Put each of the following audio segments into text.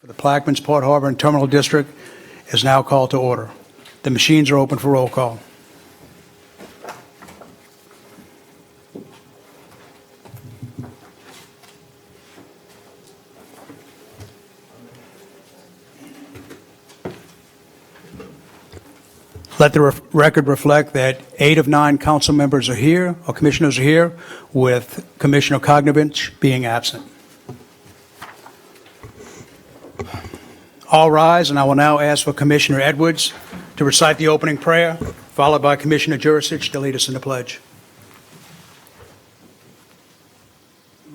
for the Plaquemines, Port Harbor, and Terminal District is now called to order. The machines are open for roll call. Let the record reflect that 8 of 9 council members are here, or commissioners are here, with Commissioner Kognovich being absent. All rise, and I will now ask for Commissioner Edwards to recite the opening prayer, followed by Commissioner Jurisic to lead us in the pledge.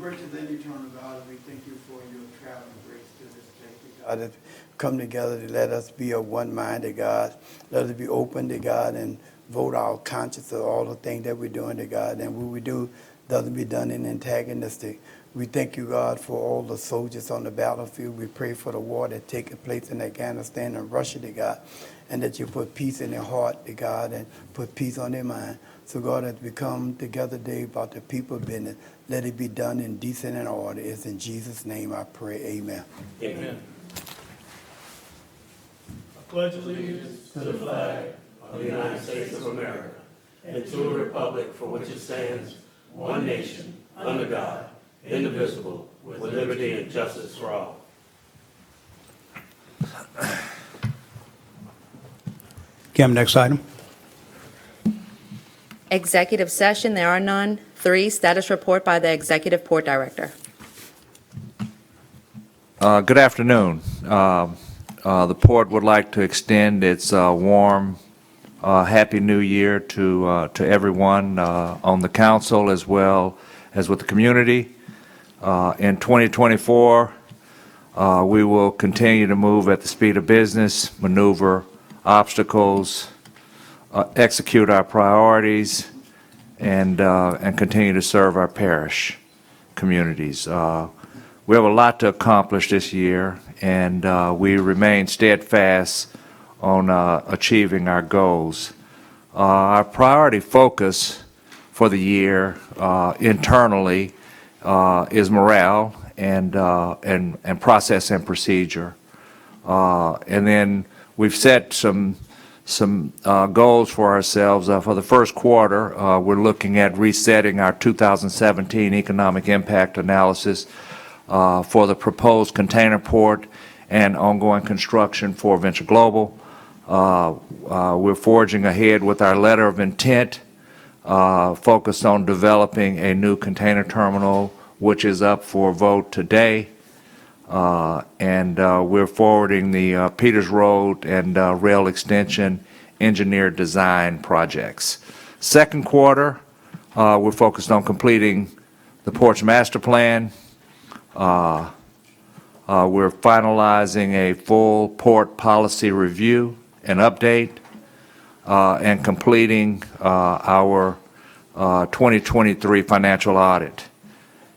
Gracious and eternal God, we thank you for your traveling grace to this place, God, that come together to let us be of one mind, to God. Let us be open to God and vote our conscience of all the things that we're doing to God. And what we do doesn't be done in antagonistic. We thank you, God, for all the soldiers on the battlefield. We pray for the war that's taking place in Afghanistan and Russia, to God, and that you put peace in their heart, to God, and put peace on their mind. So, God, as we come together today about the people business, let it be done in decent and order. It's in Jesus' name I pray. Amen. Amen. I pledge allegiance to the flag of the United States of America and to the republic for which it stands, one nation, under God, indivisible, with liberty and justice for all. Kim, next item. Executive session, there are none. 3, status report by the Executive Port Director. Good afternoon. The Port would like to extend its warm, Happy New Year to everyone on the council as well as with the community. In 2024, we will continue to move at the speed of business, maneuver obstacles, execute our priorities, and continue to serve our parish communities. We have a lot to accomplish this year, and we remain steadfast on achieving our goals. Our priority focus for the year internally is morale and process and procedure. And then we've set some goals for ourselves. For the first quarter, we're looking at resetting our 2017 economic impact analysis for the proposed container port and ongoing construction for Venture Global. We're forging ahead with our letter of intent, focused on developing a new container terminal, which is up for vote today. And we're forwarding the Peters Road and rail extension engineer design projects. Second quarter, we're focused on completing the port's master plan. We're finalizing a full port policy review and update, and completing our 2023 financial audit.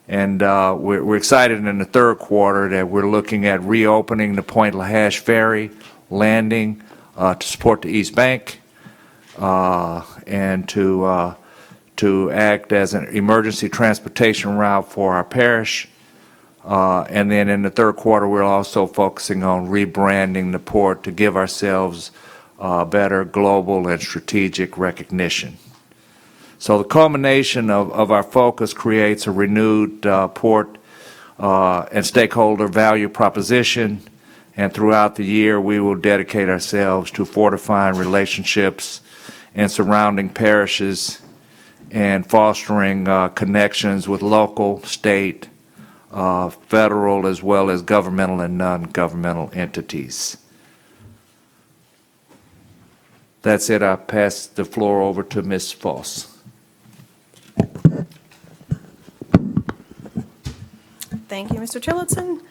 And we're excited in the third quarter that we're looking at reopening the Point Lahash Ferry landing to support the East Bank, and to act as an emergency transportation route for our parish. And then in the third quarter, we're also focusing on rebranding the port to give ourselves better global and strategic recognition. So the culmination of our focus creates a renewed port and stakeholder value proposition. And throughout the year, we will dedicate ourselves to fortifying relationships in surrounding parishes and fostering connections with local, state, federal, as well as governmental and non-governmental entities. That's it. I pass the floor over to Ms. Foss. Thank you, Mr. Tillotson.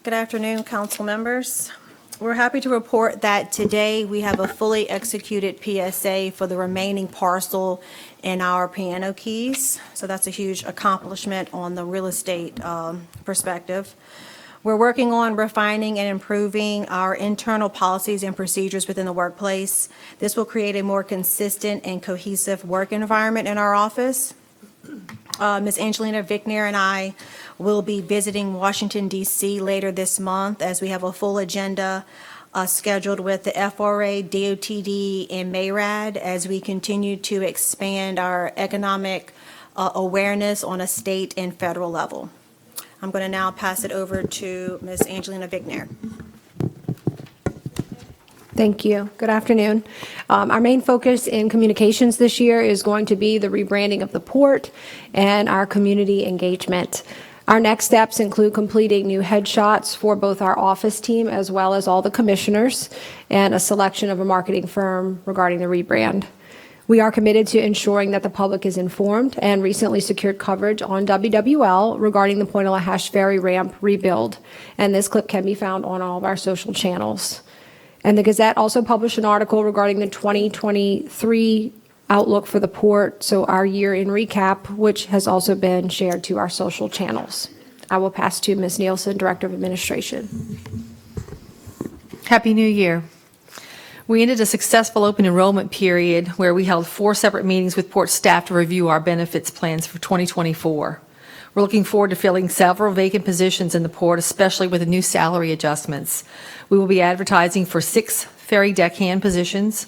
Good afternoon, council members. We're happy to report that today we have a fully executed PSA for the remaining parcel in our Piano Keys. So that's a huge accomplishment on the real estate perspective. We're working on refining and improving our internal policies and procedures within the workplace. This will create a more consistent and cohesive work environment in our office. Ms. Angelina Vickner and I will be visiting Washington DC later this month as we have a full agenda scheduled with the FRA, DOTD, and MARAD as we continue to expand our economic awareness on a state and federal level. I'm going to now pass it over to Ms. Angelina Vickner. Thank you. Good afternoon. Our main focus in communications this year is going to be the rebranding of the port and our community engagement. Our next steps include completing new headshots for both our office team as well as all the commissioners and a selection of a marketing firm regarding the rebrand. We are committed to ensuring that the public is informed and recently secured coverage on WWL regarding the Point Lahash Ferry ramp rebuild. And this clip can be found on all of our social channels. And the Gazette also published an article regarding the 2023 outlook for the port, so our year in recap, which has also been shared to our social channels. I will pass to Ms. Nielsen, Director of Administration. Happy New Year. We ended a successful open enrollment period where we held 4 separate meetings with port staff to review our benefits plans for 2024. We're looking forward to filling several vacant positions in the port, especially with the new salary adjustments. We will be advertising for 6 ferry deckhand positions,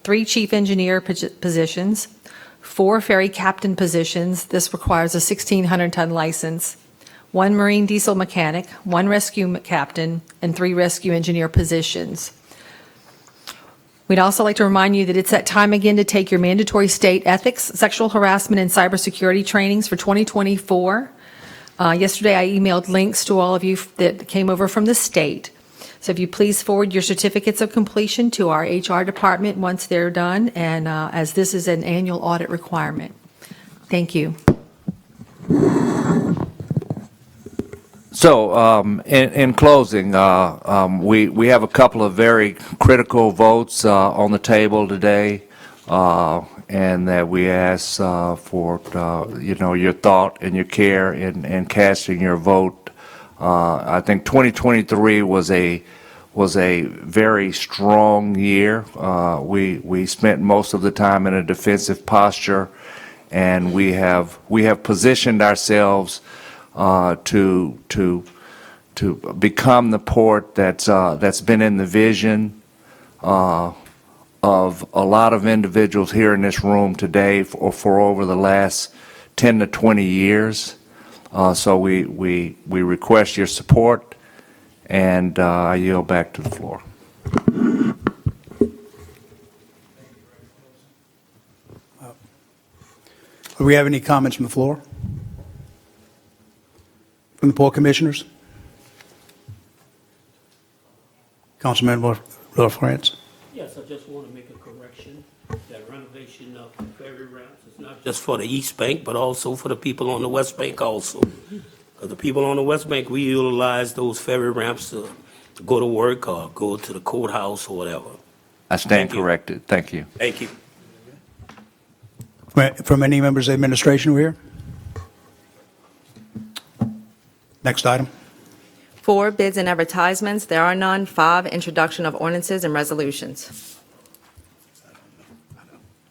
3 chief engineer positions, 4 ferry captain positions. This requires a 1,600-ton license, 1 marine diesel mechanic, 1 rescue captain, and 3 rescue engineer positions. We'd also like to remind you that it's that time again to take your mandatory state ethics, sexual harassment, and cybersecurity trainings for 2024. Yesterday, I emailed links to all of you that came over from the state. So if you please forward your certificates of completion to our HR department once they're done, and as this is an annual audit requirement. Thank you. So, in closing, we have a couple of very critical votes on the table today, and that we ask for your thought and your care in casting your vote. I think 2023 was a very strong year. We spent most of the time in a defensive posture, and we have positioned ourselves to become the port that's been in the vision of a lot of individuals here in this room today for over the last 10 to 20 years. So we request your support, and I yield back to the floor. Do we have any comments from the floor? From the Port Commissioners? Councilman LaFrance? Yes, I just want to make a correction. That renovation of the ferry ramps is not just for the East Bank, but also for the people on the West Bank also. Because the people on the West Bank, we utilize those ferry ramps to go to work or go to the courthouse or whatever. I stand corrected. Thank you. Thank you. From any members of the administration who are here? Next item. 4, bids and advertisements. There are none. 5, introduction of ordinances and resolutions.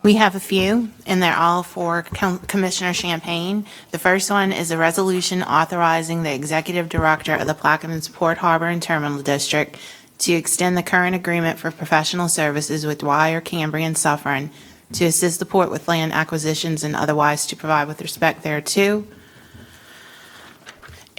We have a few, and they're all for Commissioner Champagne. The first one is a resolution authorizing the Executive Director of the Plaquemines Port Harbor and Terminal District to extend the current agreement for professional services with Dwyer, Cambrian, Suffern to assist the port with land acquisitions and otherwise to provide with respect thereto.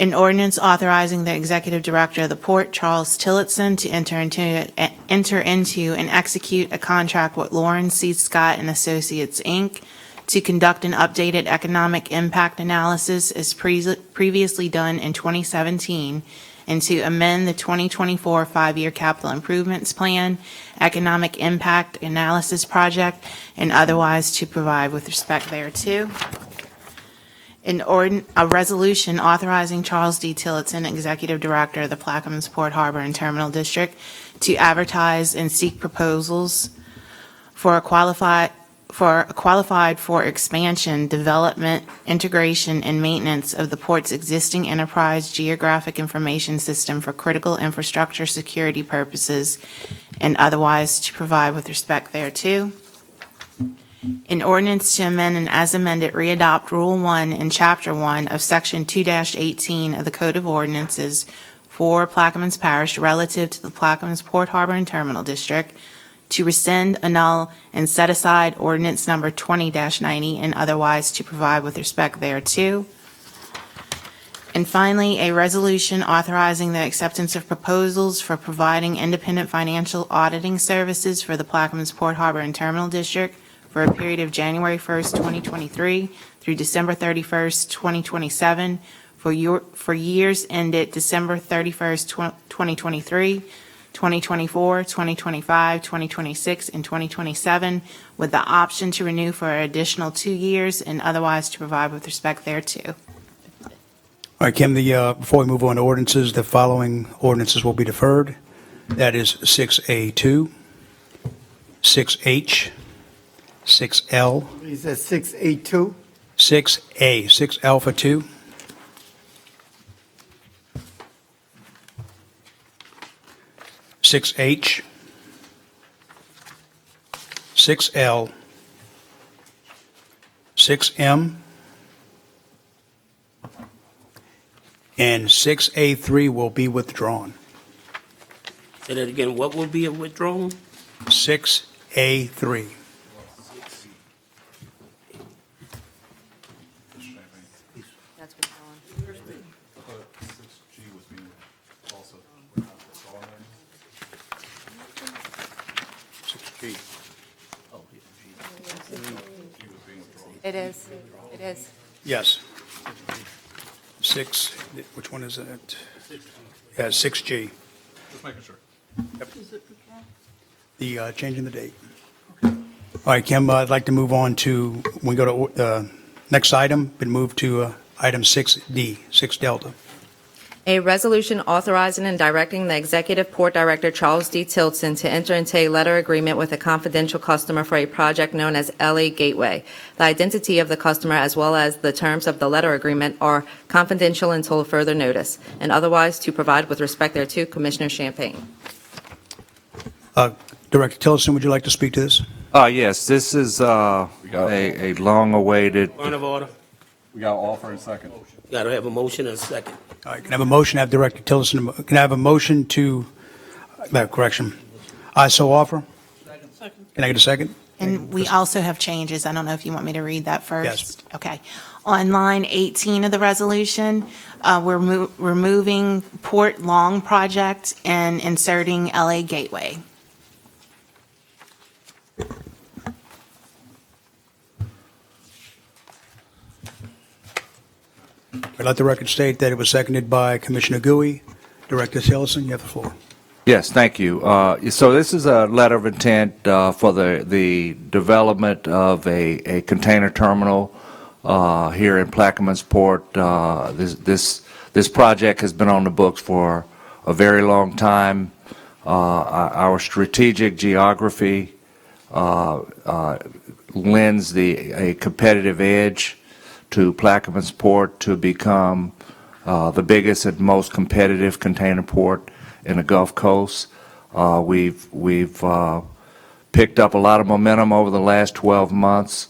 An ordinance authorizing the Executive Director of the Port, Charles Tillotson, to enter into and execute a contract with Lawrence C. Scott and Associates, Inc., to conduct an updated economic impact analysis as previously done in 2017, and to amend the 2024 5-year capital improvements plan, economic impact analysis project, and otherwise to provide with respect thereto. A resolution authorizing Charles D. Tillotson, Executive Director of the Plaquemines Port Harbor and Terminal District, to advertise and seek proposals for expansion, development, integration, and maintenance of the port's existing enterprise geographic information system for critical infrastructure security purposes, and otherwise to provide with respect thereto. An ordinance to amend and as amended readopt Rule 1 in Chapter 1 of Section 2-18 of the Code of Ordinances for Plaquemines Parish relative to the Plaquemines Port Harbor and Terminal District, to rescind, annul, and set aside ordinance number 20-90 and otherwise to provide with respect thereto. And finally, a resolution authorizing the acceptance of proposals for providing independent financial auditing services for the Plaquemines Port Harbor and Terminal District for a period of January 1st, 2023 through December 31st, 2027 for years ended December 31st, 2023, 2024, 2025, 2026, and 2027, with the option to renew for an additional 2 years and otherwise to provide with respect thereto. All right, Kim, before we move on to ordinances, the following ordinances will be deferred. That is 6A2, 6H, 6L, He said 682. 6A, 6 Alpha 2, 6H, 6L, 6M, and 6A3 will be withdrawn. Say that again, what will be withdrawn? 6A3. That's withdrawn. It is. It is. Yes. 6, which one is it? Yeah, 6G. Just making sure. The changing the date. All right, Kim, I'd like to move on to, we go to next item, been moved to item 6D, 6 Delta. A resolution authorizing and directing the Executive Port Director Charles D. Tilson to enter into a letter agreement with a confidential customer for a project known as LA Gateway. The identity of the customer as well as the terms of the letter agreement are confidential until further notice, and otherwise to provide with respect thereto. Commissioner Champagne. Director Tillerson, would you like to speak to this? Yes, this is a long-awaited. Point of order. We got an offer and second. Got to have a motion and a second. All right, can I have a motion, have Director Tillerson, can I have a motion to, correction, I so offer? Can I get a second? And we also have changes. I don't know if you want me to read that first? Yes. Okay. On line 18 of the resolution, we're removing Port Long Project and inserting LA Gateway. I'd let the record state that it was seconded by Commissioner Gui. Director Tillerson, you have the floor. Yes, thank you. So this is a letter of intent for the development of a container terminal here in Plaquemines Port. This project has been on the books for a very long time. Our strategic geography lends a competitive edge to Plaquemines Port to become the biggest and most competitive container port in the Gulf Coast. We've picked up a lot of momentum over the last 12 months,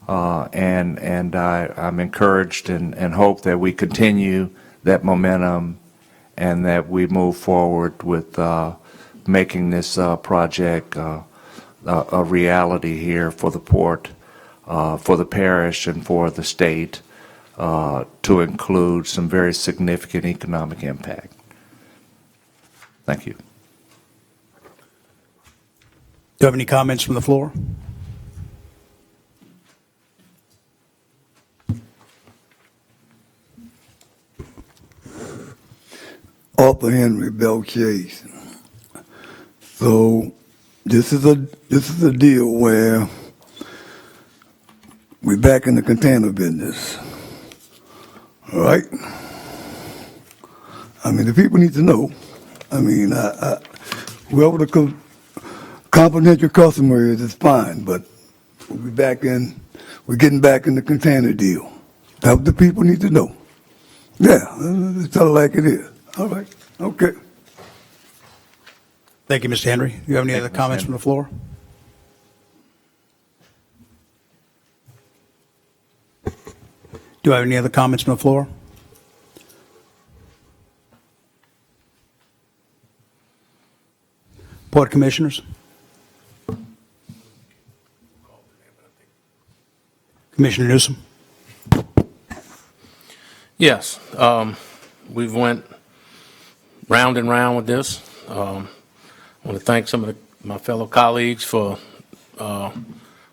and I'm encouraged and hope that we continue that momentum and that we move forward with making this project a reality here for the port, for the parish, and for the state, to include some very significant economic impact. Thank you. Do you have any comments from the floor? Arthur Henry Bell Chase. So this is a deal where we're back in the container business. All right? I mean, the people need to know. I mean, whoever the confidential customer is fine, but we're getting back in the container deal. That's what the people need to know. Yeah, let's tell it like it is. All right, okay. Thank you, Mr. Henry. Do you have any other comments from the floor? Do I have any other comments from the floor? Board of Commissioners? Commissioner Newsom? Yes, we've went round and round with this. I want to thank some of my fellow colleagues for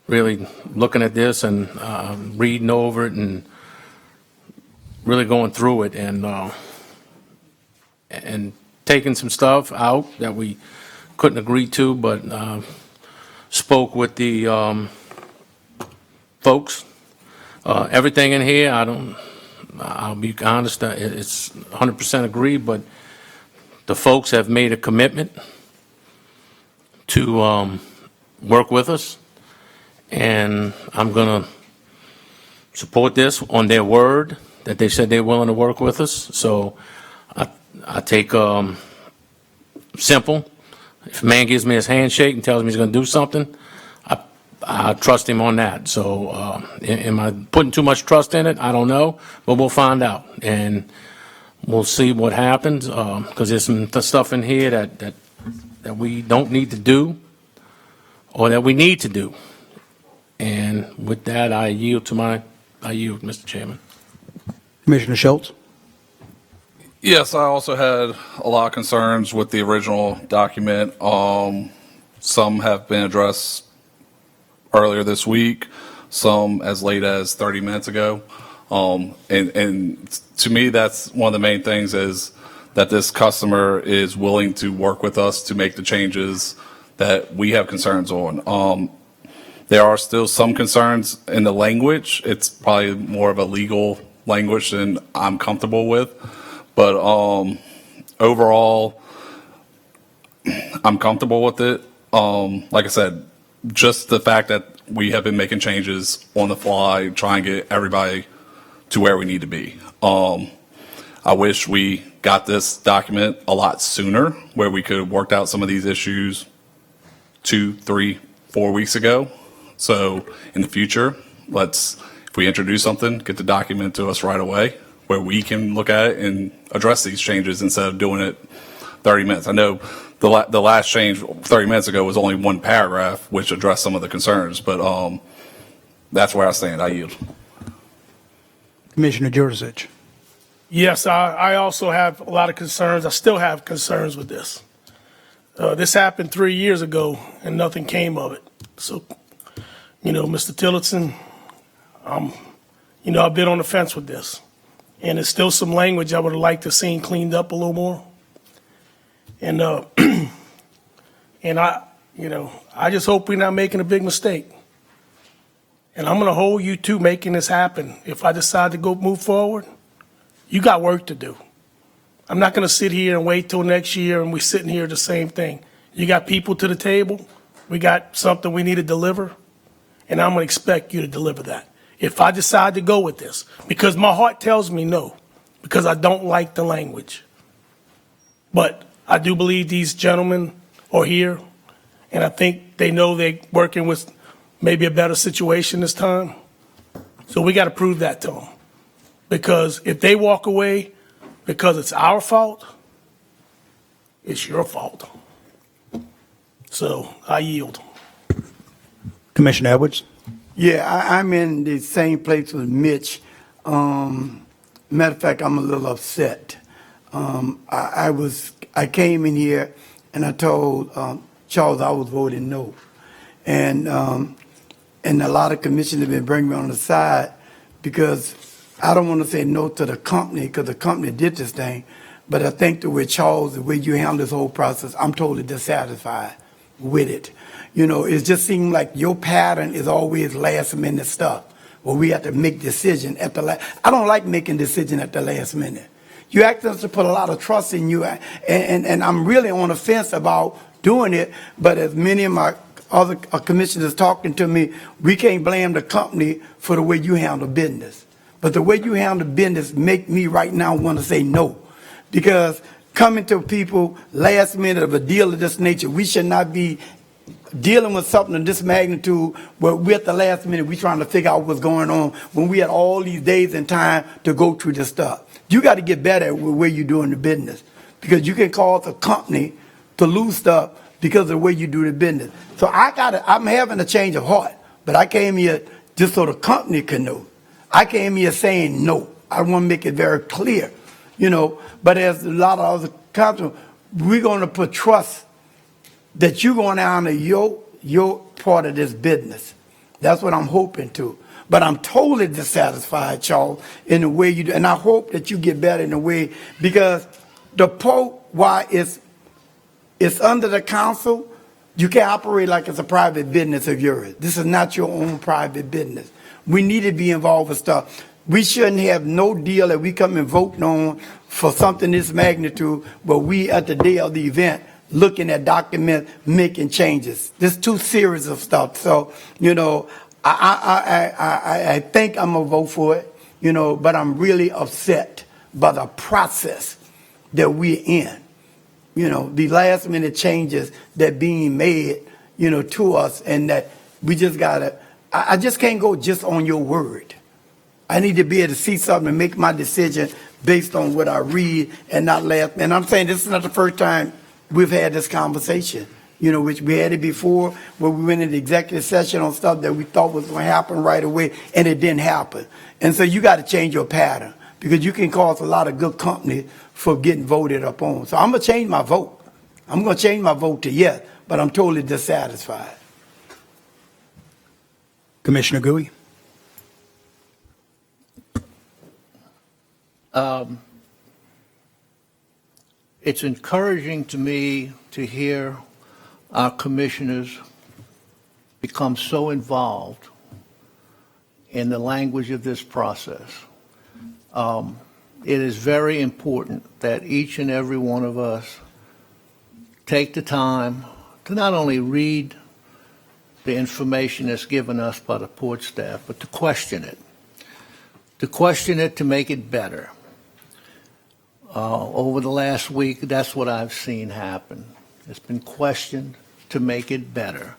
really looking at this and reading over it and really going through it and taking some stuff out that we couldn't agree to, but spoke with the folks. Everything in here, I'll be honest, it's 100% agree, but the folks have made a commitment to work with us, and I'm going to support this on their word that they said they're willing to work with us. So I take simple. If a man gives me his handshake and tells me he's going to do something, I trust him on that. So am I putting too much trust in it? I don't know, but we'll find out, and we'll see what happens, because there's some stuff in here that we don't need to do or that we need to do. And with that, I yield, Mr. Chairman. Commissioner Schultz? Yes, I also had a lot of concerns with the original document. Some have been addressed earlier this week, some as late as 30 minutes ago. And to me, that's one of the main things, is that this customer is willing to work with us to make the changes that we have concerns on. There are still some concerns in the language. It's probably more of a legal language than I'm comfortable with. But overall, I'm comfortable with it. Like I said, just the fact that we have been making changes on the fly, trying to get everybody to where we need to be. I wish we got this document a lot sooner, where we could have worked out some of these issues 2, 3, 4 weeks ago. So in the future, if we introduce something, get the document to us right away, where we can look at it and address these changes instead of doing it 30 minutes. I know the last change 30 minutes ago was only one paragraph, which addressed some of the concerns, but that's where I stand. I yield. Commissioner Jurisic? Yes, I also have a lot of concerns. I still have concerns with this. This happened 3 years ago, and nothing came of it. So, Mr. Tillotson, I've been on the fence with this. And there's still some language I would have liked to see cleaned up a little more. And, I just hope we're not making a big mistake. And I'm going to hold you to making this happen. If I decide to move forward, you got work to do. I'm not going to sit here and wait till next year and we're sitting here the same thing. You got people to the table. We got something we need to deliver. And I'm going to expect you to deliver that. If I decide to go with this, because my heart tells me no, because I don't like the language. But I do believe these gentlemen are here, and I think they know they're working with maybe a better situation this time. So we got to prove that to them. Because if they walk away because it's our fault, it's your fault. So I yield. Commissioner Edwards? Yeah, I'm in the same place with Mitch. Matter of fact, I'm a little upset. I came in here and I told Charles I was voting no, and a lot of commissioners have been bringing me on the side because I don't want to say no to the company, because the company did this thing, but I think the way Charles, the way you handle this whole process, I'm totally dissatisfied with it. It just seems like your pattern is always last minute stuff, where we have to make decisions at the last. I don't like making decisions at the last minute. You asked us to put a lot of trust in you, and I'm really on the fence about doing it, but as many of my other commissioners talking to me, we can't blame the company for the way you handle business. But the way you handle business make me right now want to say no, because coming to people last minute of a deal of this nature, we should not be dealing with something of this magnitude, where we're at the last minute, we trying to figure out what's going on when we had all these days and time to go through this stuff. You got to get better at where you're doing the business, because you can cause a company to lose stuff because of the way you do the business. So I'm having a change of heart, but I came here just so the company can know. I came here saying no. I want to make it very clear, but as a lot of other companies, we're going to put trust that you're going to honor your part of this business. That's what I'm hoping to. But I'm totally dissatisfied, Charles, in the way you do. And I hope that you get better in the way, because the Port, why it's under the council, you can't operate like it's a private business of yours. This is not your own private business. We need to be involved with stuff. We shouldn't have no deal that we come and vote on for something this magnitude, but we at the day of the event looking at documents, making changes. There's too serious of stuff. So, I think I'm gonna vote for it, but I'm really upset by the process that we're in. The last minute changes that being made, to us, and that we just gotta, I just can't go just on your word. I need to be able to see something and make my decision based on what I read and not last. And I'm saying this is not the first time we've had this conversation, which we had it before, where we went into executive session on stuff that we thought was going to happen right away, and it didn't happen. And so you got to change your pattern, because you can cause a lot of good company for getting voted upon. So I'm going to change my vote. I'm going to change my vote to yes, but I'm totally dissatisfied. Commissioner Gui? It's encouraging to me to hear our commissioners become so involved in the language of this process. It is very important that each and every one of us take the time to not only read the information that's given us by the port staff, but to question it. To question it to make it better. Over the last week, that's what I've seen happen. It's been questioned to make it better.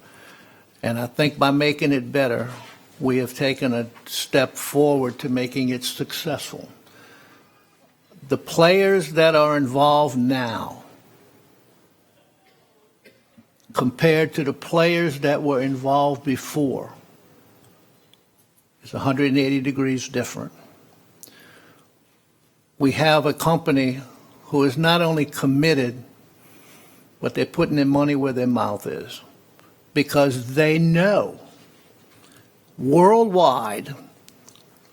And I think by making it better, we have taken a step forward to making it successful. The players that are involved now, compared to the players that were involved before, is 180 degrees different. We have a company who is not only committed, but they're putting their money where their mouth is, because they know worldwide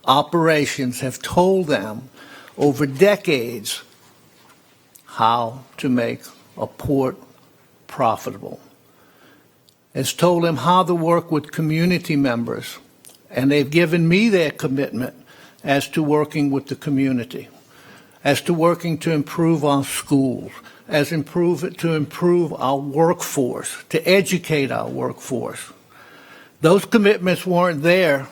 operations have told them over decades how to make a port profitable. It's told them how to work with community members, and they've given me their commitment as to working with the community, as to working to improve our schools, to improve our workforce, to educate our workforce. Those commitments weren't there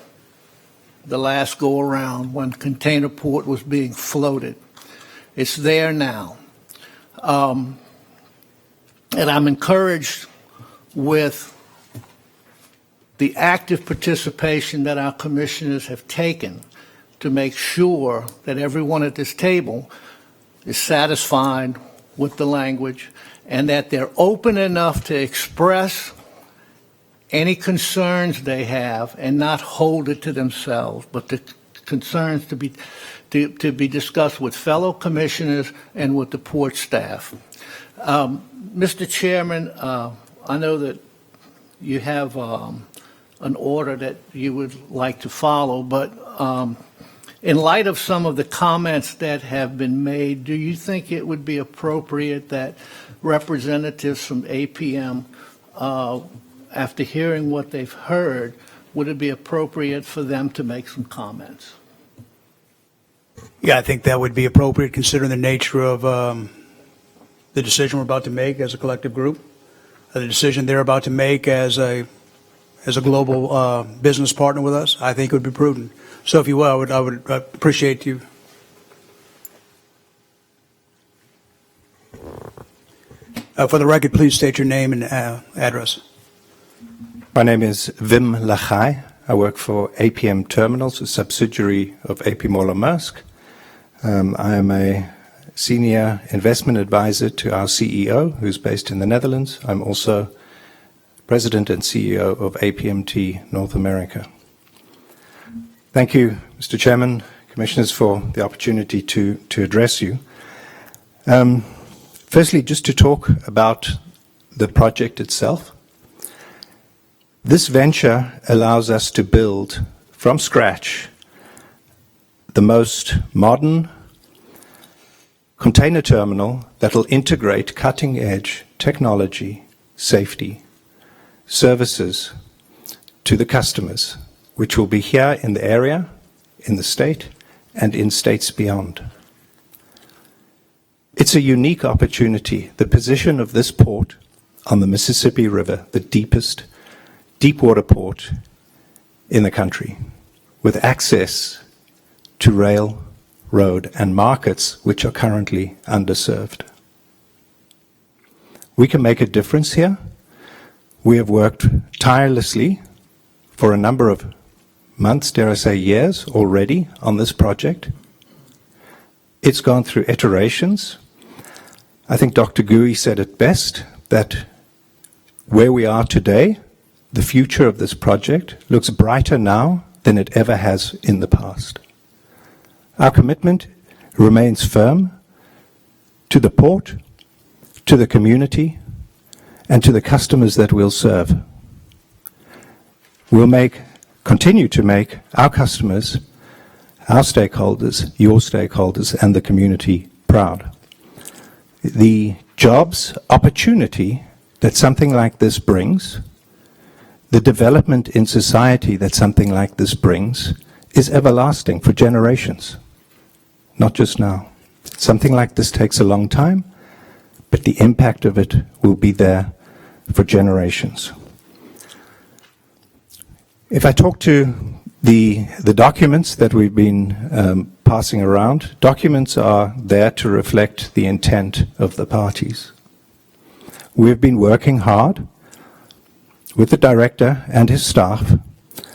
the last go around when Container Port was being floated. It's there now. And I'm encouraged with the active participation that our commissioners have taken to make sure that everyone at this table is satisfied with the language, and that they're open enough to express any concerns they have and not hold it to themselves, but the concerns to be discussed with fellow commissioners and with the port staff. Mr. Chairman, I know that you have an order that you would like to follow, but in light of some of the comments that have been made, do you think it would be appropriate that representatives from APM, after hearing what they've heard, would it be appropriate for them to make some comments? Yeah, I think that would be appropriate considering the nature of the decision we're about to make as a collective group, the decision they're about to make as a global business partner with us. I think it would be prudent. So if you will, I would appreciate you. For the record, please state your name and address. My name is Wim Lachai. I work for APM Terminals, a subsidiary of AP Moller Maersk. I am a senior investment advisor to our CEO, who's based in the Netherlands. I'm also president and CEO of APMT North America. Thank you, Mr. Chairman, Commissioners, for the opportunity to address you. Firstly, just to talk about the project itself. This venture allows us to build from scratch the most modern container terminal that will integrate cutting-edge technology, safety, services to the customers, which will be here in the area, in the state, and in states beyond. It's a unique opportunity. The position of this port on the Mississippi River, the deepest deepwater port in the country, with access to rail, road, and markets which are currently underserved. We can make a difference here. We have worked tirelessly for a number of months, dare I say years already, on this project. It's gone through iterations. I think Dr. Gui said it best, that where we are today, the future of this project looks brighter now than it ever has in the past. Our commitment remains firm to the port, to the community, and to the customers that we'll serve. We'll continue to make our customers, our stakeholders, your stakeholders, and the community proud. The jobs, opportunity that something like this brings, the development in society that something like this brings, is everlasting for generations, not just now. Something like this takes a long time, but the impact of it will be there for generations. If I talk to the documents that we've been passing around, documents are there to reflect the intent of the parties. We've been working hard with the director and his staff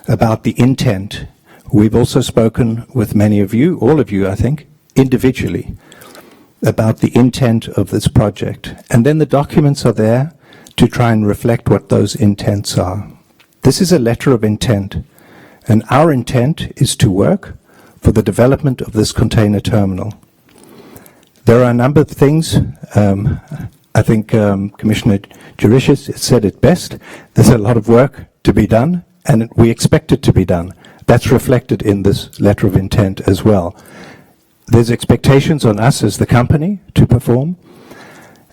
about the intent. We've also spoken with many of you, all of you, I think, individually, about the intent of this project. And then the documents are there to try and reflect what those intents are. This is a letter of intent, and our intent is to work for the development of this container terminal. There are a number of things. I think Commissioner Juricius said it best. There's a lot of work to be done, and we expect it to be done. That's reflected in this letter of intent as well. There's expectations on us as the company to perform,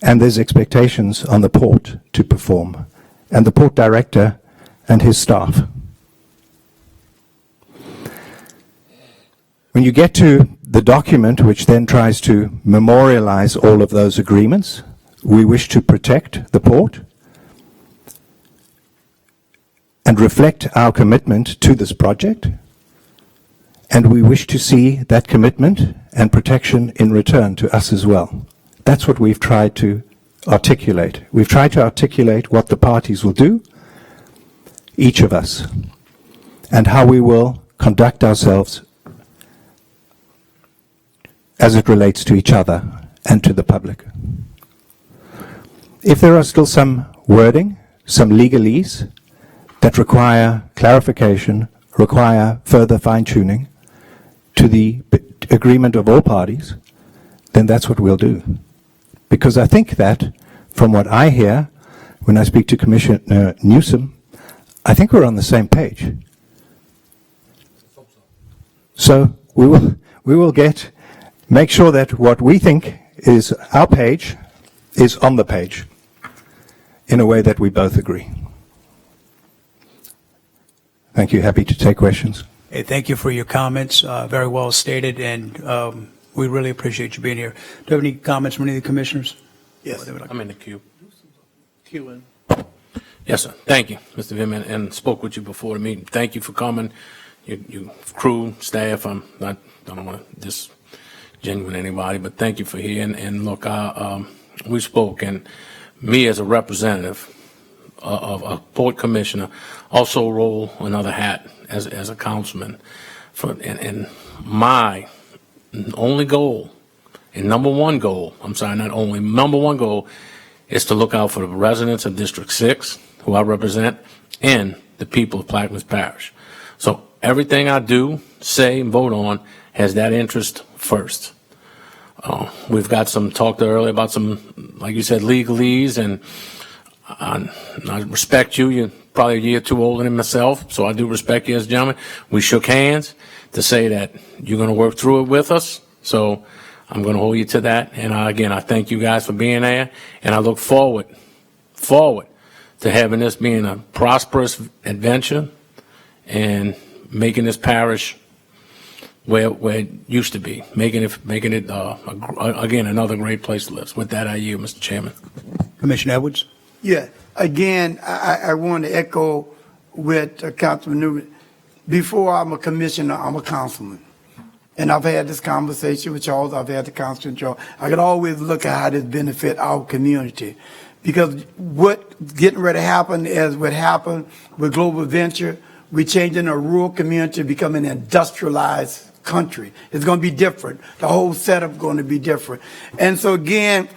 and there's expectations on the port to perform, and the port director and his staff. When you get to the document, which then tries to memorialize all of those agreements, we wish to protect the port and reflect our commitment to this project, and we wish to see that commitment and protection in return to us as well. That's what we've tried to articulate. We've tried to articulate what the parties will do, each of us, and how we will conduct ourselves as it relates to each other and to the public. If there are still some wording, some legalese that require clarification, require further fine-tuning to the agreement of all parties, then that's what we'll do. Because I think that, from what I hear when I speak to Commissioner Newsom, I think we're on the same page. So we will make sure that what we think is our page is on the page in a way that we both agree. Thank you. Happy to take questions. Hey, thank you for your comments. Very well stated, and we really appreciate you being here. Do you have any comments from any of the commissioners? Yes, I'm in the queue. Yes, sir. Thank you, Mr. Vim, and spoke with you before the meeting. Thank you for coming. Your crew, staff, don't want to disgenuine anybody, but thank you for here. And look, we spoke, and me as a representative of a port commissioner, also roll another hat as a councilman. And my only goal, and number one goal is to look out for the residents of District 6, who I represent, and the people of Plaquemines Parish. So everything I do, say, and vote on has that interest first. We've got some talk there earlier about some, like you said, legalese, and I respect you. You're probably a year or two older than myself, so I do respect you as a gentleman. We shook hands to say that you're going to work through it with us, so I'm going to hold you to that. And again, I thank you guys for being there, and I look forward to having this being a prosperous adventure and making this parish where it used to be, making it again another great place to live. With that, I yield, Mr. Chairman. Commissioner Edwards? Yeah, again, I want to echo with Councilman Newman. Before I'm a commissioner, I'm a councilman. And I've had this conversation with Charles, I've had the conversation with Charles. I could always look at how this benefit our community. Because what getting ready to happen is what happened with Global Venture. We're changing a rural community to become an industrialized country. It's going to be different. The whole setup is going to be different. And so again,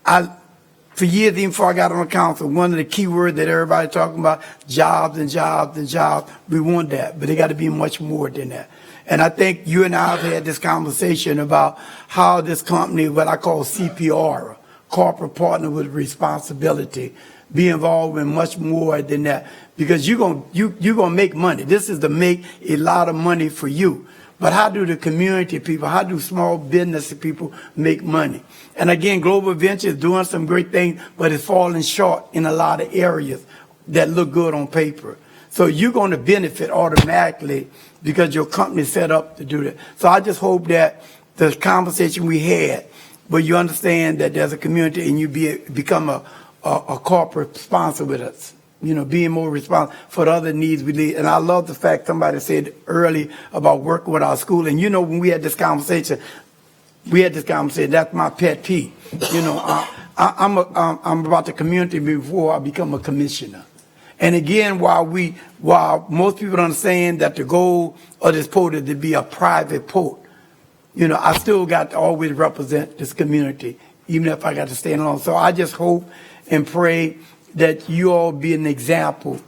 for years, even before I got on the council, one of the key words that everybody talking about, jobs and jobs and jobs. We want that, but they got to be much more than that. And I think you and I have had this conversation about how this company, what I call CPR, corporate partner with responsibility, be involved in much more than that, because you're gonna make money. This is to make a lot of money for you. But how do the community people, how do small business people make money? And again, Global Venture is doing some great things, but it's falling short in a lot of areas that look good on paper. So you're going to benefit automatically because your company is set up to do that. So I just hope that the conversation we had, where you understand that there's a community and you become a corporate sponsor with us, you know, being more responsible for the other needs we need. And I love the fact somebody said early about working with our school. And you know, when we had this conversation, that's my pet peeve. You know, I'm about the community before I become a commissioner. And again, while most people understand that the goal of this port is to be a private port, you know, I still got to always represent this community, even if I got to stand alone. So I just hope and pray that you all be an example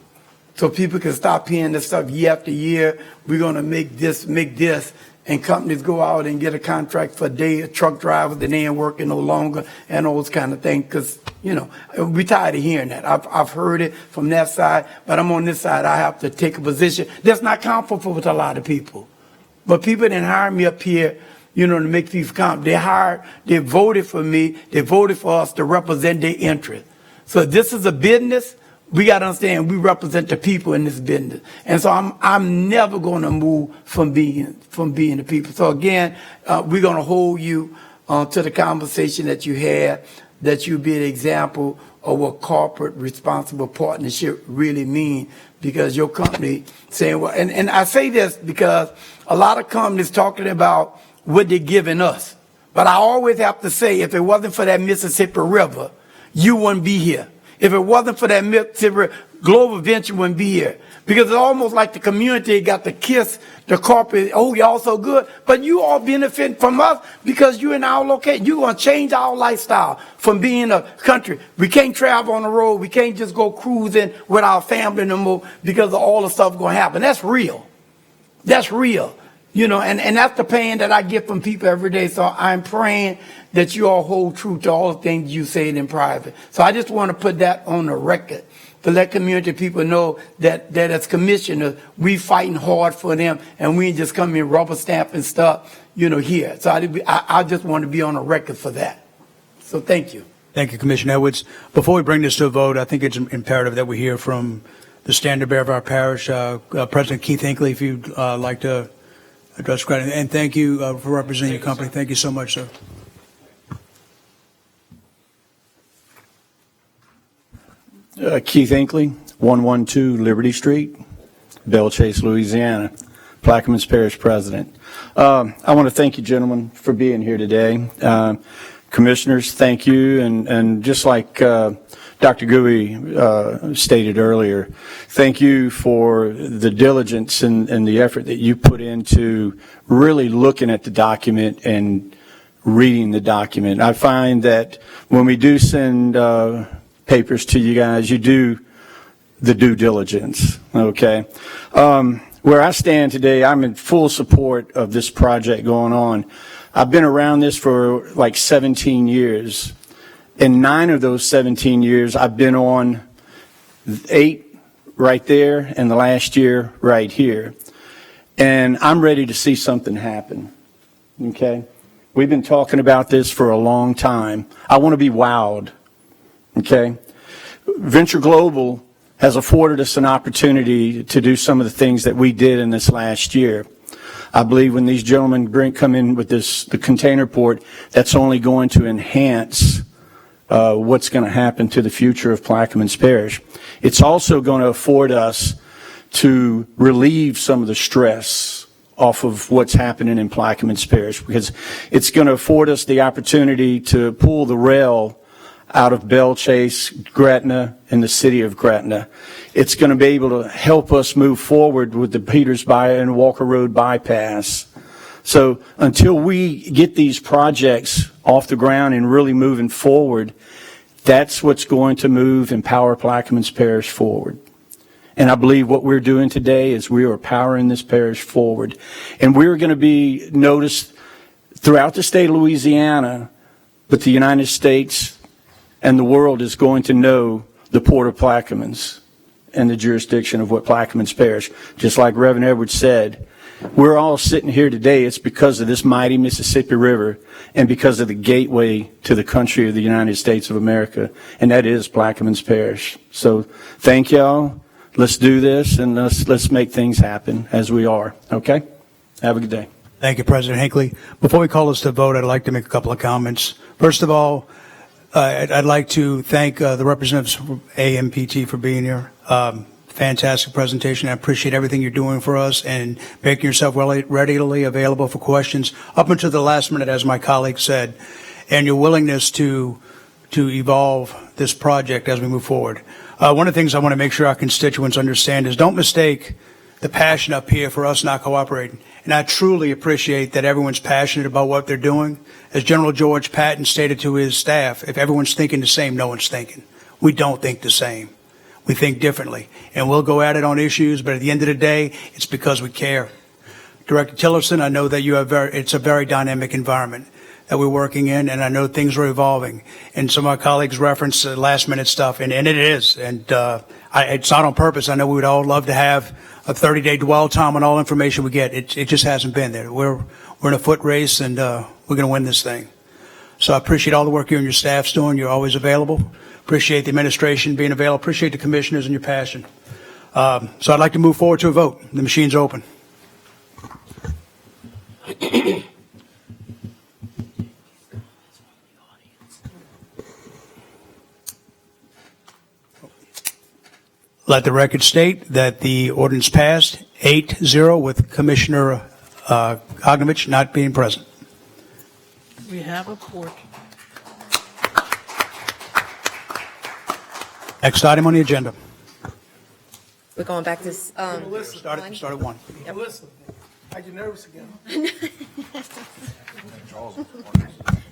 so people can stop hearing this stuff year after year. We're going to make this, and companies go out and get a contract for a day, a truck driver, then they ain't working no longer, and all those kind of things. Because, you know, we're tired of hearing that. I've heard it from that side, but I'm on this side. I have to take a position that's not comfortable with a lot of people. But people didn't hire me up here, you know, to make these count. They voted for me. They voted for us to represent their interests. So this is a business. We got to understand we represent the people in this business. And so I'm never going to move from being the people. So again, we're going to hold you to the conversation that you had, that you be an example of what corporate responsible partnership really means, because your company saying, well, and I say this because a lot of companies talking about what they're giving us. But I always have to say, if it wasn't for that Mississippi River, you wouldn't be here. If it wasn't for that Mississippi River, Global Venture wouldn't be here. Because it's almost like the community got to kiss the corporate, oh, y'all so good. But you all benefit from us because you're in our location. You're going to change our lifestyle from being a country. We can't travel on the road. We can't just go cruising with our family no more because of all the stuff going to happen. That's real. That's real. You know, and that's the pain that I get from people every day. So I'm praying that you all hold true to all the things you said in private. So I just want to put that on the record to let community people know that as commissioners, we fighting hard for them, and we ain't just come in rubber stamping stuff, you know, here. So I just want to be on the record for that. So thank you. Thank you, Commissioner Edwards. Before we bring this to a vote, I think it's imperative that we hear from the standard bearer of our parish, President Keith Hinckley, if you'd like to address credit. And thank you for representing your company. Thank you so much, sir. Keith Hinckley, 112 Liberty Street, Belle Chase, Louisiana, Plaquemines Parish President. I want to thank you, gentlemen, for being here today. Commissioners, thank you. And just like Dr. Gui stated earlier, thank you for the diligence and the effort that you put into really looking at the document and reading the document. I find that when we do send papers to you guys, you do the due diligence, okay? Where I stand today, I'm in full support of this project going on. I've been around this for like 17 years. In 9 of those 17 years, I've been on 8 right there and the last year right here. And I'm ready to see something happen, okay? We've been talking about this for a long time. I want to be wowed, okay? Venture Global has afforded us an opportunity to do some of the things that we did in this last year. I believe when these gentlemen come in with the container port, that's only going to enhance what's going to happen to the future of Plaquemines Parish. It's also going to afford us to relieve some of the stress off of what's happening in Plaquemines Parish, because it's going to afford us the opportunity to pull the rail out of Belle Chase, Gretna, and the city of Gretna. It's going to be able to help us move forward with the Peters and Walker Road bypass. So until we get these projects off the ground and really moving forward, that's what's going to move and power Plaquemines Parish forward. And I believe what we're doing today is we are powering this parish forward. And we're going to be noticed throughout the state of Louisiana, but the United States and the world is going to know the Port of Plaquemines and the jurisdiction of what Plaquemines Parish. Just like Reverend Edwards said, we're all sitting here today, it's because of this mighty Mississippi River and because of the gateway to the country of the United States of America, and that is Plaquemines Parish. So thank y'all. Let's do this, and let's make things happen as we are, okay? Have a good day. Thank you, President Hinckley. Before we call this to vote, I'd like to make a couple of comments. First of all, I'd like to thank the representatives from AMPT for being here. Fantastic presentation. I appreciate everything you're doing for us and making yourself readily available for questions up until the last minute, as my colleague said, and your willingness to evolve this project as we move forward. One of the things I want to make sure our constituents understand is don't mistake the passion up here for us not cooperating. And I truly appreciate that everyone's passionate about what they're doing. As General George Patton stated to his staff, if everyone's thinking the same, no one's thinking. We don't think the same. We think differently. And we'll go at it on issues, but at the end of the day, it's because we care. Director Tillerson, I know that it's a very dynamic environment that we're working in, and I know things are evolving. And some of my colleagues referenced last minute stuff, and it is. And it's not on purpose. I know we would all love to have a 30-day dwell time on all information we get. It just hasn't been there. We're in a foot race, and we're going to win this thing. So I appreciate all the work you and your staff's doing. You're always available. Appreciate the administration being available. Appreciate the commissioners and your passion. So I'd like to move forward to a vote. The machine's open. Let the record state that the ordinance passed 8-0 with Commissioner Ognovich not being present. We have a port. Next item on the agenda. We're going back to, Start at 1. Melissa, are you nervous again?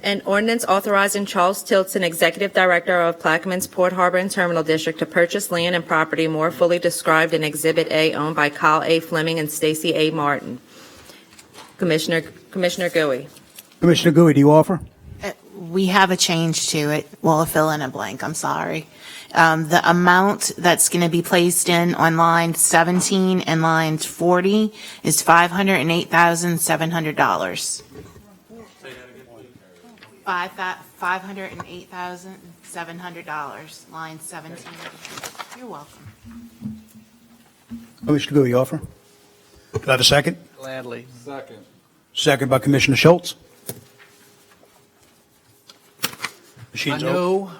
an ordinance authorizing Charles Tilton, Executive Director of Plaquemines Port Harbor and Terminal District, to purchase land and property more fully described in Exhibit A owned by Kyle A. Fleming and Stacy A. Martin. Commissioner Gui. Commissioner Gui, do you offer? We have a change to it. Well, a fill in a blank, I'm sorry. The amount that's going to be placed in on line 17 and line 40 is $508,700. $508,700, line 17. You're welcome. Commissioner Gui, you offer? Do I have a second? Gladly. Second. Second by Commissioner Schultz. I know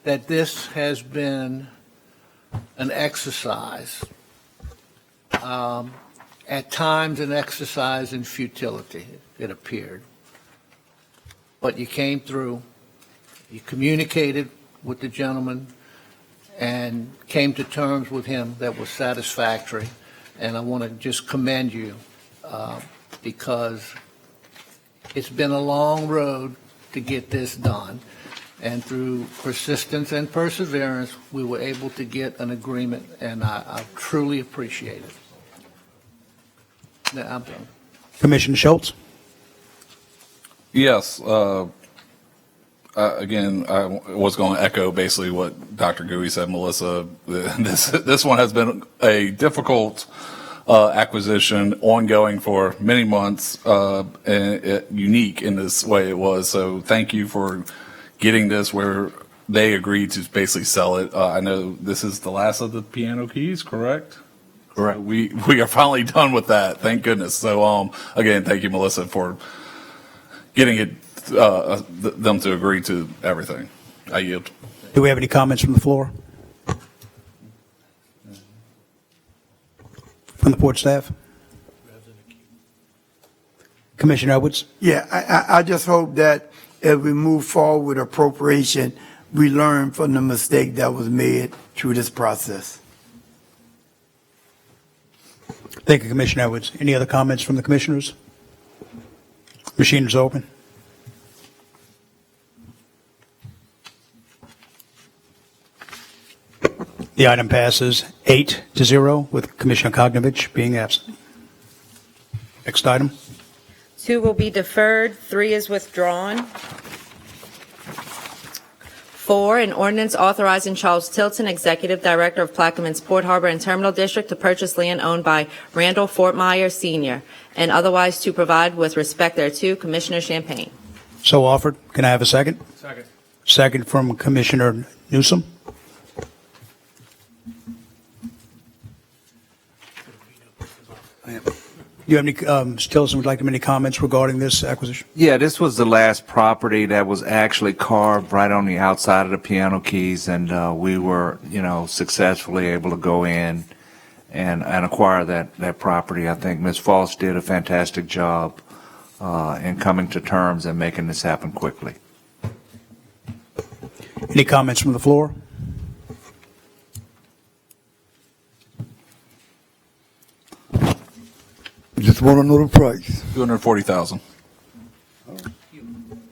that this has been an exercise, at times an exercise in futility, it appeared. But you came through, you communicated with the gentleman, and came to terms with him that was satisfactory. And I want to just commend you because it's been a long road to get this done. And through persistence and perseverance, we were able to get an agreement, and I truly appreciate it. Now, I'm done. Commissioner Schultz? Yes. Again, I was going to echo basically what Dr. Gooey said, Melissa. This one has been a difficult acquisition, ongoing for many months, and unique in this way it was. So thank you for getting this where they agreed to basically sell it. I know this is the last of the piano keys, correct? Correct. We are finally done with that. Thank goodness. So again, thank you, Melissa, for getting it them to agree to everything. I yield. Do we have any comments from the floor? From the port staff? Commissioner Edwards? Yeah, I just hope that as we move forward with appropriation, we learn from the mistake that was made through this process. Thank you, Commissioner Edwards. Any other comments from the commissioners? Machine is open. The item passes 8-0 with Commissioner Kognovich being absent. Next item. 2 will be deferred, 3 is withdrawn. 4, an ordinance authorizing Charles Tilton, Executive Director of Plaquemines Port Harbor and Terminal District, to purchase land owned by Randall Fortmeyer Sr. and otherwise to provide with respect thereto. Commissioner Champagne. So offered. Can I have a second? Second. Second from Commissioner Newsom. Do you have any, Tilson, would like to make any comments regarding this acquisition? Yeah, this was the last property that was actually carved right on the outside of the piano keys, and we were, successfully able to go in and acquire that property. I think Ms. Foss did a fantastic job in coming to terms and making this happen quickly. Any comments from the floor? Just want to know the price. 240,000.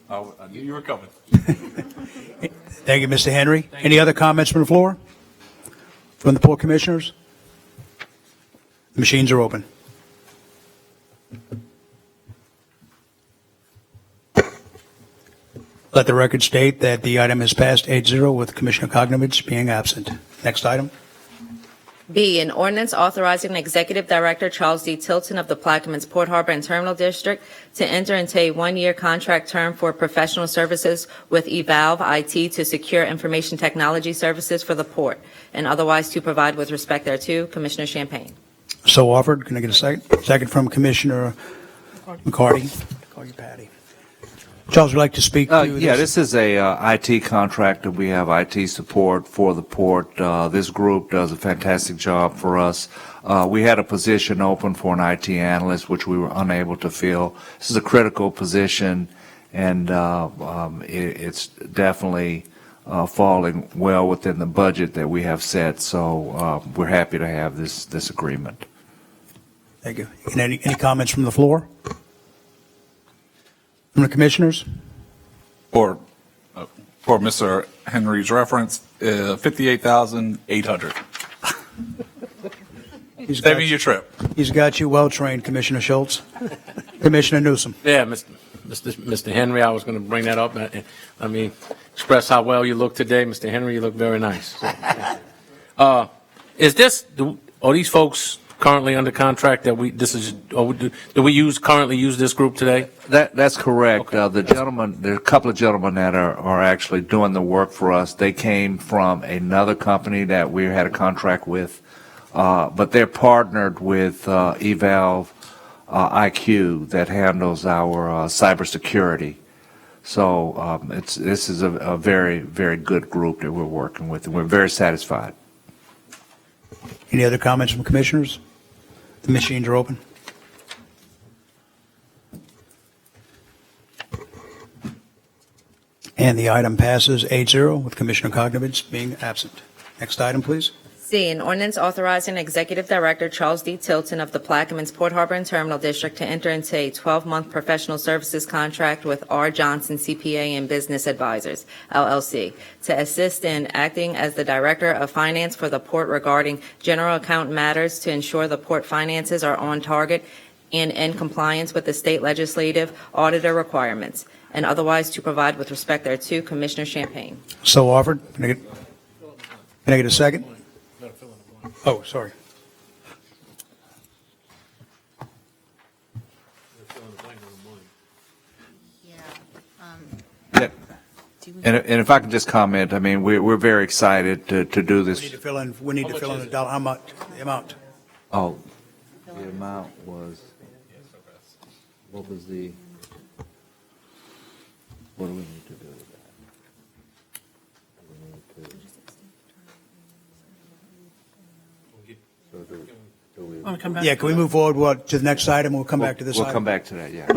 I knew you were coming. Thank you, Mr. Henry. Any other comments from the floor? From the port commissioners? The machines are open. Let the record state that the item has passed 8-0 with Commissioner Kognovich being absent. Next item. B, an ordinance authorizing Executive Director Charles D. Tilton of the Plaquemines Port Harbor and Terminal District to enter into a 1-year contract term for professional services with Evalve IT to secure information technology services for the port and otherwise to provide with respect thereto. Commissioner Champagne. So offered. Can I get a second? Second from Commissioner McCarty. Call you Patty. Charles, would you like to speak to this? Yeah, this is a IT contractor. We have IT support for the port. This group does a fantastic job for us. We had a position open for an IT analyst, which we were unable to fill. This is a critical position, and it's definitely falling well within the budget that we have set. So we're happy to have this agreement. Thank you. And any comments from the floor? From the commissioners? For Mr. Henry's reference, 58,800. Saving your trip. He's got you well trained, Commissioner Schultz. Commissioner Newsom. Yeah, Mr. Henry, I was going to bring that up. I mean, express how well you look today. Mr. Henry, you look very nice. So, are these folks currently under contract that do we currently use this group today? That's correct. Okay. There are a couple of gentlemen that are actually doing the work for us. They came from another company that we had a contract with, but they're partnered with Evalve IQ that handles our cybersecurity. So this is a very, very good group that we're working with, and we're very satisfied. Any other comments from commissioners? The machines are open. And the item passes 8-0 with Commissioner Kognovich being absent. Next item, please. C, an ordinance authorizing Executive Director Charles D. Tilton of the Plaquemines Port Harbor and Terminal District to enter into a 12-month professional services contract with R. Johnson CPA and Business Advisors, LLC, to assist in acting as the Director of Finance for the port regarding general account matters to ensure the port finances are on target and in compliance with the state legislative auditor requirements, and otherwise to provide with respect thereto. Commissioner Champagne. So offered. Can I get a second? Oh, sorry. Yeah. And if I can just comment, I mean, we're very excited to do We this. need to fill in the dollar, how much, the amount. Oh, the amount was, what was the, what do we need to do with that? We need to- So do we- Yeah, can we move forward to the next item? We'll come back to this We'll item. come back to that, yeah.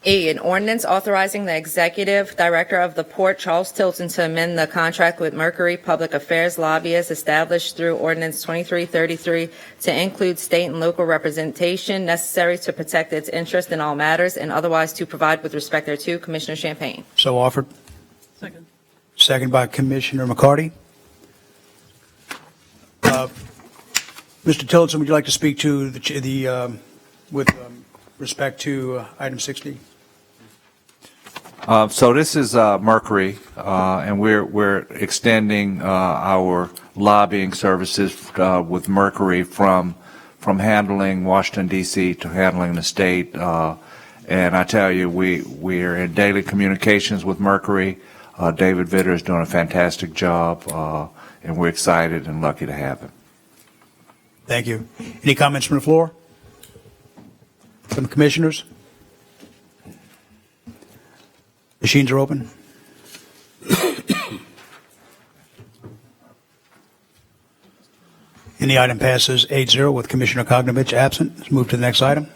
E, an ordinance authorizing the Executive Director of the Port, Charles Tilton, to amend the contract with Mercury Public Affairs lobbyists established through Ordinance 2333 to include state and local representation necessary to protect its interest in all matters and otherwise to provide with respect thereto. Commissioner Champagne. So offered. Second. Second by Commissioner McCarty. Mr. Tillotson, would you like to speak to with respect to item 60? So this is Mercury, and we're extending our lobbying services with Mercury from handling Washington, D.C. to handling the state. And I tell you, we're in daily communications with Mercury. David Vitter is doing a fantastic job, and we're excited and lucky to have him. Thank you. Any comments from the floor? From the commissioners? Machines are open. And the item passes 8-0 with Commissioner Kognovich absent. Let's move to the next item.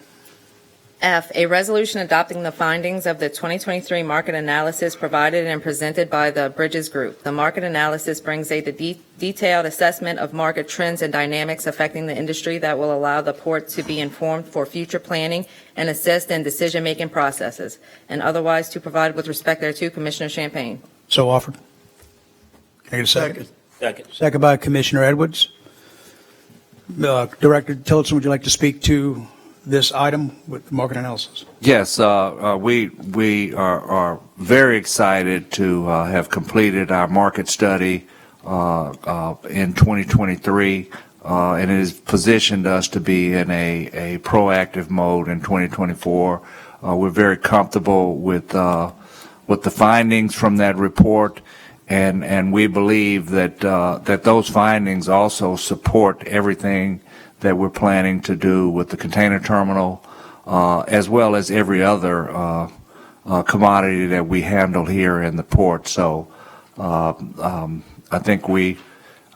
F, a resolution adopting the findings of the 2023 market analysis provided and presented by the Bridges Group. The market analysis brings a detailed assessment of market trends and dynamics affecting the industry that will allow the port to be informed for future planning and assist in decision-making processes, and otherwise to provide with respect thereto. Commissioner Champagne. So offered. Can I get a second? Second. Second by Commissioner Edwards. Director Tillotson, would you like to speak to this item with market analysis? Yes, we are very excited to have completed our market study in 2023, and it has positioned us to be in a proactive mode in 2024. We're very comfortable with the findings from that report, and we believe that those findings also support everything that we're planning to do with the container terminal, as well as every other commodity that we handle here in the port. So I think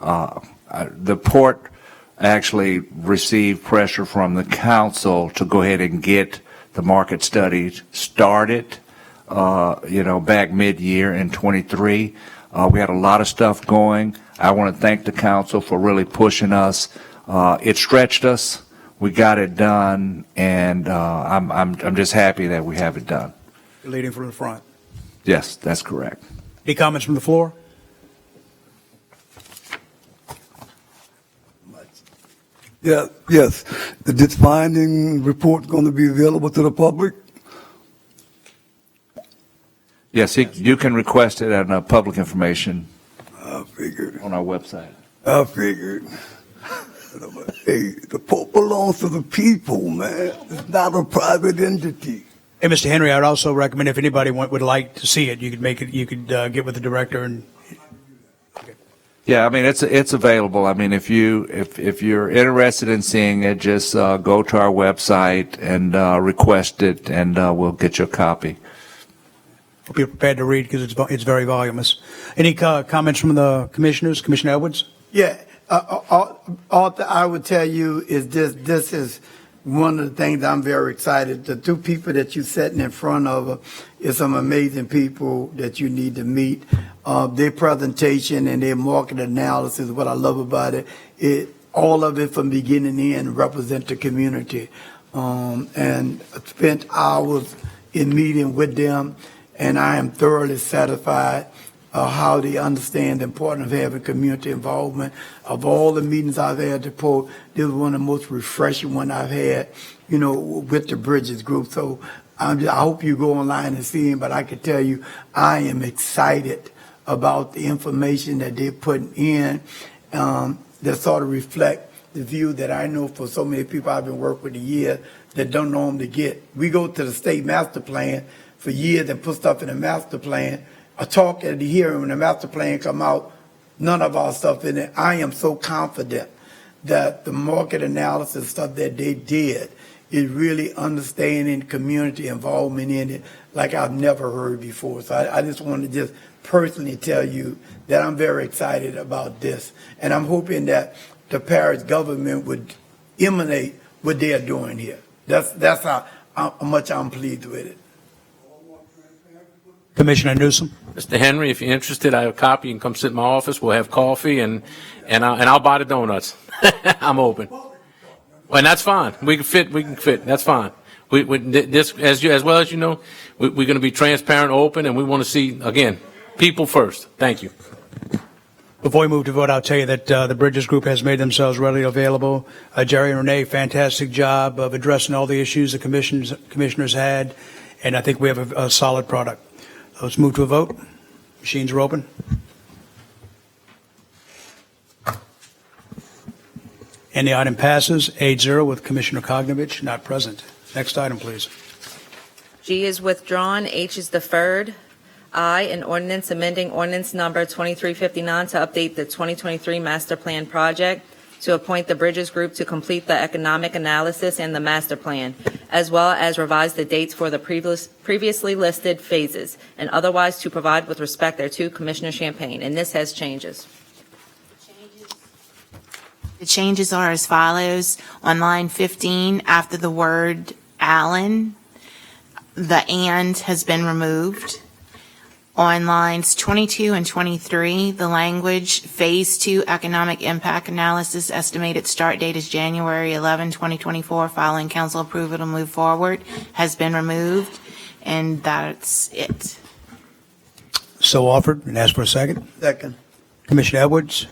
the port actually received pressure from the council to go ahead and get the market study started, back mid-year in 23. We had a lot of stuff going. I want to thank the council for really pushing us. It stretched us. We got it done, and I'm just happy that we have it done. You're leading from the front. Yes, that's correct. Any comments from the floor? Yeah, yes. Is this finding report going to be available to the public? Yes, you can request it at public information I figured. on our website. I figured. Hey, the port belongs to the people, man. It's not a private entity. Hey, Mr. Henry, I'd also recommend if anybody would like to see it, you could get with the director and. Yeah, I mean it's available. I mean if you're interested in seeing it, just go to our website and request it, and we'll get you a copy. Hope you're prepared to read because it's very voluminous. Any comments from the commissioners? Commissioner Edwards? Yeah, all that I would tell you is this is one of the things I'm very excited, the two people that you're sitting in front of is some amazing people that you need to meet. Their presentation and their market analysis, what I love about it, all of it from beginning to end represent the community. And I spent hours in meeting with them, and I am thoroughly satisfied how they understand the importance of having community involvement. Of all the meetings I've had at the port, this was one of the most refreshing ones I've had, with the Bridges group. So I hope you go online and see him, but I can tell you, I am excited about the information that they're putting in that sort of reflect the view that I know for so many people I've been working with a year that don't know them to get. We go to the state master plan for years and put stuff in the master plan. I talk at the hearing when the master plan come out, none of our stuff in it. I am so confident that the market analysis stuff that they did is really understanding community involvement in it like I've never heard before. So I just want to just personally tell you that I'm very excited about this. And I'm hoping that the parish government would emanate what they're doing here. That's how much I'm pleased with it. Commissioner Newsom. Mr. Henry, if you're interested, I have a copy. You can come sit in my office. We'll have coffee, and I'll buy the donuts. I'm open. And that's fine. We can fit. That's fine. This, as well as you know, we're going to be transparent, open, and we want to see, again, people first. Thank you. Before we move to vote, I'll tell you that the Bridges Group has made themselves readily available. Jerry and Renee, fantastic job of addressing all the issues the commissioners had, and I think we have a solid product. Let's move to a vote. Machines are open. And the item passes 8-0 with Commissioner Kognovich not present. Next item, please. G is withdrawn. H is deferred. I, an ordinance amending ordinance number 2359 to update the 2023 master plan project to appoint the Bridges Group to complete the economic analysis and the master plan, as well as revise the dates for the previously listed phases, and otherwise to provide with respect thereto. Commissioner Champagne, and this has changes. The changes are as follows. On line 15, after the word Allen, the and has been removed. On lines 22 and 23, the language Phase 2 Economic Impact Analysis estimated start date is January 11, 2024, following council approval to move forward, has been removed, and that's it. So offered and ask for a second. Second. Commissioner Edwards.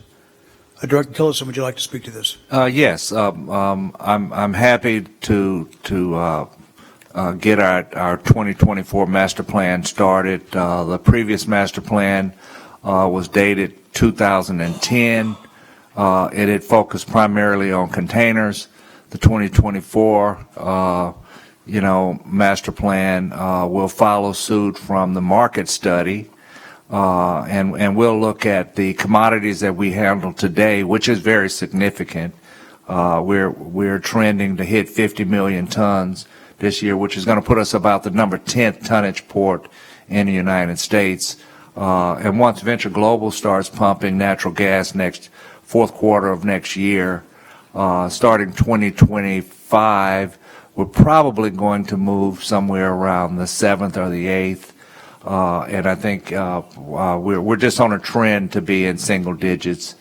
Director Tillotson, would you like to speak to this? Yes, I'm happy to get our 2024 master plan started. The previous master plan was dated 2010. It had focused primarily on containers. The 2024, master plan will follow suit from the market study. And we'll look at the commodities that we handle today, which is very significant. We're trending to hit 50 million tons this year, which is going to put us about the number 10th tonnage port in the United States. And once Venture Global starts pumping natural gas fourth quarter of next year, starting 2025, we're probably going to move somewhere around the 7th or the 8th. And I think we're just on a trend to be in single digits.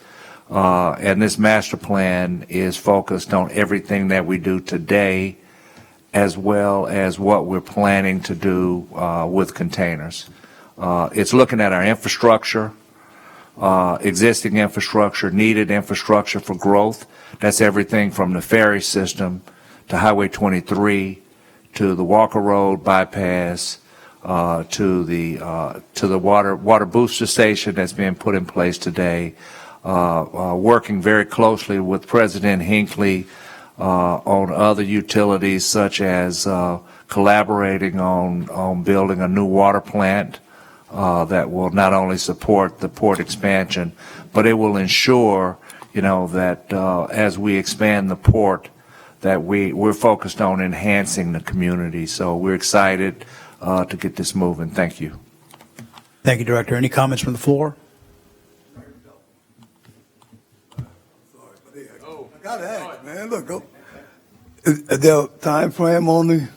And this master plan is focused on everything that we do today, as well as what we're planning to do with containers. It's looking at our infrastructure, existing infrastructure, needed infrastructure for growth. That's everything from the ferry system to Highway 23 to the Walker Road bypass, to the water booster station that's being put in place today, working very closely with President Hinckley on other utilities, such as collaborating on building a new water plant that will not only support the port expansion, but it will ensure, that as we expand the port, that we're focused on enhancing the community. So we're excited to get this moving. Thank you. Thank you, Director. Any comments from the floor? I gotta ask, man. Look, Is there a time frame on the?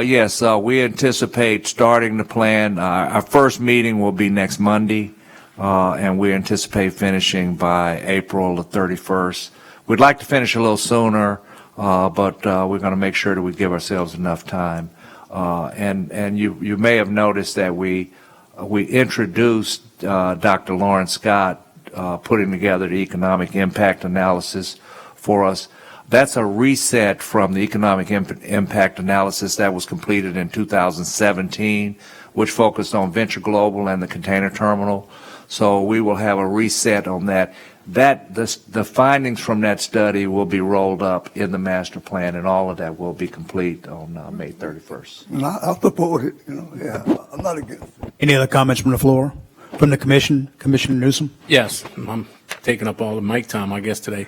Yes, we anticipate starting the plan. Our first meeting will be next Monday, and we anticipate finishing by April the 31st. We'd like to finish a little sooner, but we're going to make sure that we give ourselves enough time. And you may have noticed that we introduced Dr. Lawrence Scott putting together the economic impact analysis for us. That's a reset from the economic impact analysis that was completed in 2017, which focused on Venture Global and the container terminal. So we will have a reset on that. The findings from that study will be rolled up in the master plan, and all of that will be complete on May 31st. And I'll support it, yeah, I'm not against it. Any other comments from the floor? From the commission, Commissioner Newsom? Yes, I'm taking up all the mic time, I guess, today.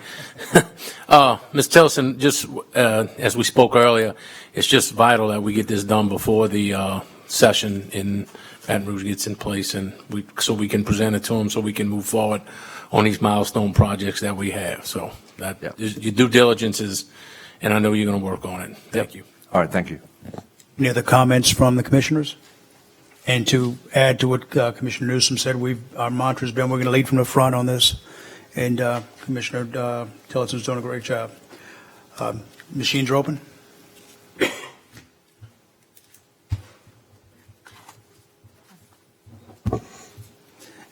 Ms. Tillotson, just as we spoke earlier, it's just vital that we get this done before the session in Baton Rouge gets in place, and so we can present it to them, so we can move forward on these milestone projects that we have. So that your due diligence is, and I know you're going to work on it. Thank you. All right, thank you. Any other comments from the commissioners? And to add to what Commissioner Newsom said, our mantra's been we're going to lead from the front on this, and Commissioner Tillotson's doing a great job. Machines are open.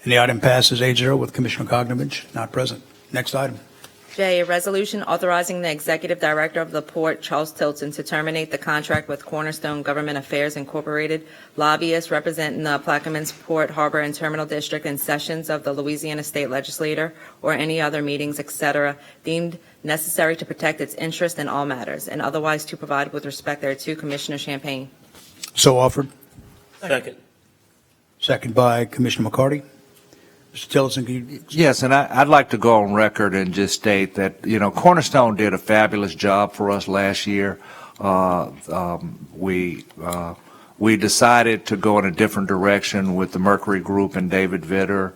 And the item passes 8-0 with Commissioner Kognovich not present. Next item. J, a resolution authorizing the Executive Director of the Port, Charles Tilton, to terminate the contract with Cornerstone Government Affairs Incorporated, lobbyists representing the Plaquemines Port, Harbor, and Terminal District in sessions of the Louisiana State Legislature or any other meetings, etc., deemed necessary to protect its interest in all matters, and otherwise to provide with respect thereto. Commissioner Champagne. So offered. Second. Second by Commissioner McCarty. Mr. Tillotson, can you? Yes, and I'd like to go on record and just state that, Cornerstone did a fabulous job for us last year. We decided to go in a different direction with the Mercury Group and David Vitter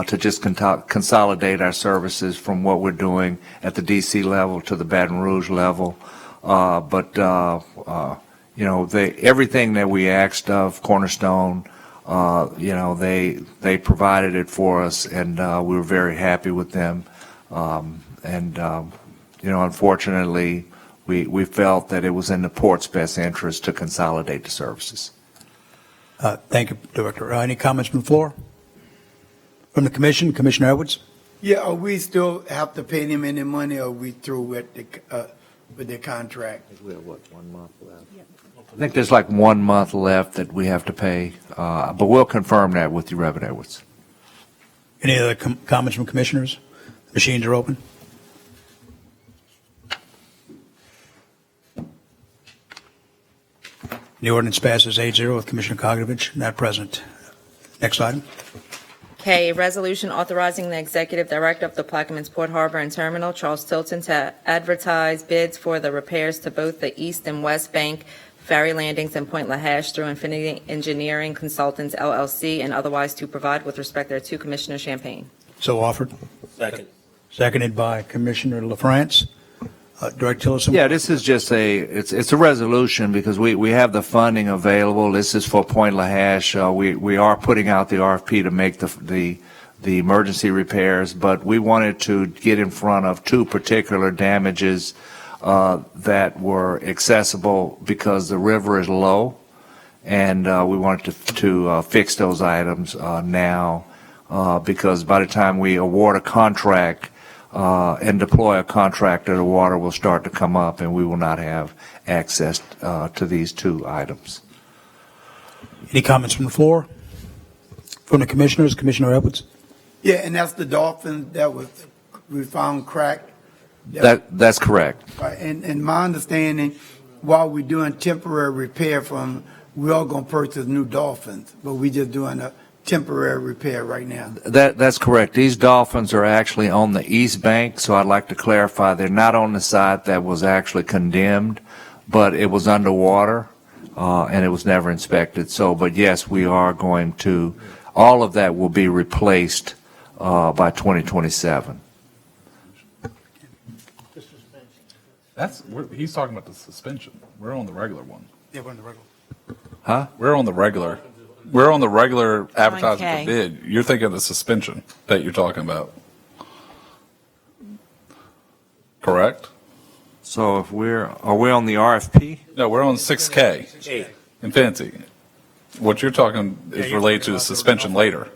to just consolidate our services from what we're doing at the D.C. level to the Baton Rouge level. Everything that we asked of Cornerstone, they provided it for us, and we were very happy with them. Unfortunately, we felt that it was in the port's best interest to consolidate the services. Thank you, Director. Any comments from the floor? From the commission, Commissioner Edwards? Yeah, are we still have to pay them any money, or are we through with the contract? We have, 1 month left? I think there's like 1 month left that we have to pay, but we'll confirm that with you, Reverend Edwards. Any other comments from commissioners? Machines are open. The ordinance passes 8-0 with Commissioner Kognovich not present. Next item. K, a resolution authorizing the Executive Director of the Plaquemines Port, Harbor, and Terminal, Charles Tilton, to advertise bids for the repairs to both the East and West Bank ferry landings in Point LaHash through Infinity Engineering Consultants, LLC, and otherwise to provide with respect thereto. Commissioner Champagne. So offered. Second. Seconded by Commissioner LaFrance. Director Tillerson? Yeah, this is just it's a resolution because we have the funding available. This is for Point LaHash. We are putting out the RFP to make the emergency repairs, but we wanted to get in front of two particular damages that were accessible because the river is low, and we wanted to fix those items now because by the time we award a contract and deploy a contractor, the water will start to come up and we will not have access to these two items. Any comments from the floor? From the commissioners, Commissioner Edwards? Yeah, and that's the dolphin that we found cracked. That's correct. Right, and my understanding, while we're doing temporary repair we are going to purchase new dolphins, but we're just doing a temporary repair right now. That's correct. These dolphins are actually on the east bank, so I'd like to clarify they're not on the side that was actually condemned, but it was underwater and it was never inspected. But yes, we are going to, all of that will be replaced by 2027. He's talking about the suspension. We're on the regular one. Yeah, we're in the regular. Huh? We're on the regular. We're on the regular advertising K. for bid. You're thinking of the suspension that you're talking about. Correct? So if are we on the RFP? No, we're on 6K. Infinity. What you're talking is related to the suspension later.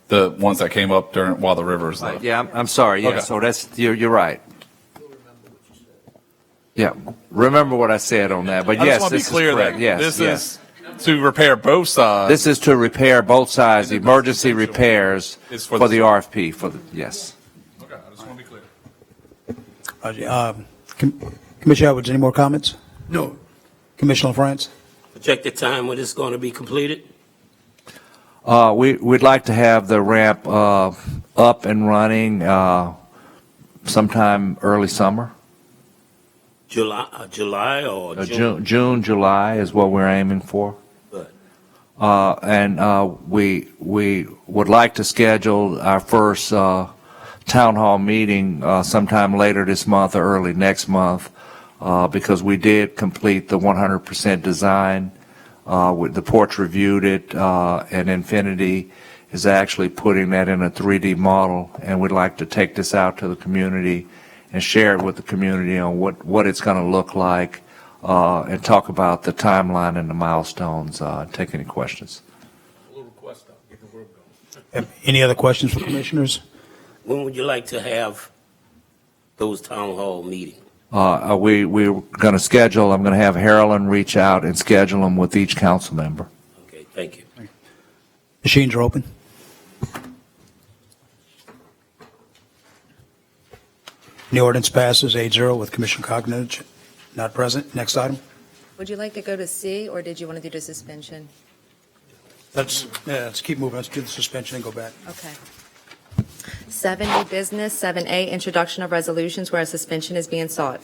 The ones that came up while the rivers left. Yeah, I'm sorry, yeah, Okay. so you're right. Yeah, remember what I said on that, but I yes, just want to be this is clear correct, that yes, this yes. is to repair both sides. This is to repair both sides, emergency repairs It's for for the the- RFP, yes. Okay, I just want to be clear. Commissioner Edwards, any more comments? No, Commissioner France? Projected time when it's going to be completed? We'd like to have the ramp up and running sometime early summer. July or June? June, July is what we're aiming for. Good. And we would like to schedule our first town hall meeting sometime later this month or early next month because we did complete the 100% design. The port's reviewed it, and Infinity is actually putting that in a 3D model, and we'd like to take this out to the community and share it with the community on what it's going to look like, and talk about the timeline and the milestones. Take any questions. Any other questions for commissioners? When would you like to have those town hall meetings? We're going to schedule, I'm going to have Harlan reach out and schedule them with each council member. Okay, thank you. Machines are open. The ordinance passes 8-0 with Commissioner Cognizant not present. Next item. Would you like to go to C, or did you want to do the suspension? Let's keep moving. Let's do the suspension and go back. Okay. 7, new business. 7A, introduction of resolutions where a suspension is being sought.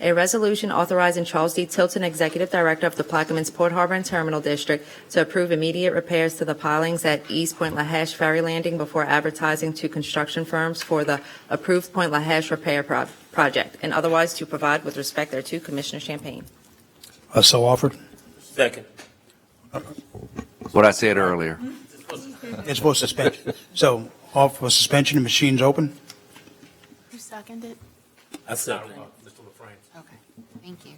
A resolution authorizing Charles D. Tilton, Executive Director of the Plaquemines Port Harbor and Terminal District, to approve immediate repairs to the pilings at East Point LaHash Ferry Landing before advertising to construction firms for the approved Point LaHash repair project, and otherwise to provide with respect thereto. Commissioner Champagne. So offered. Second. What I said earlier. It's for suspension. So off for suspension and machines open. Who seconded? I second. Okay, thank you.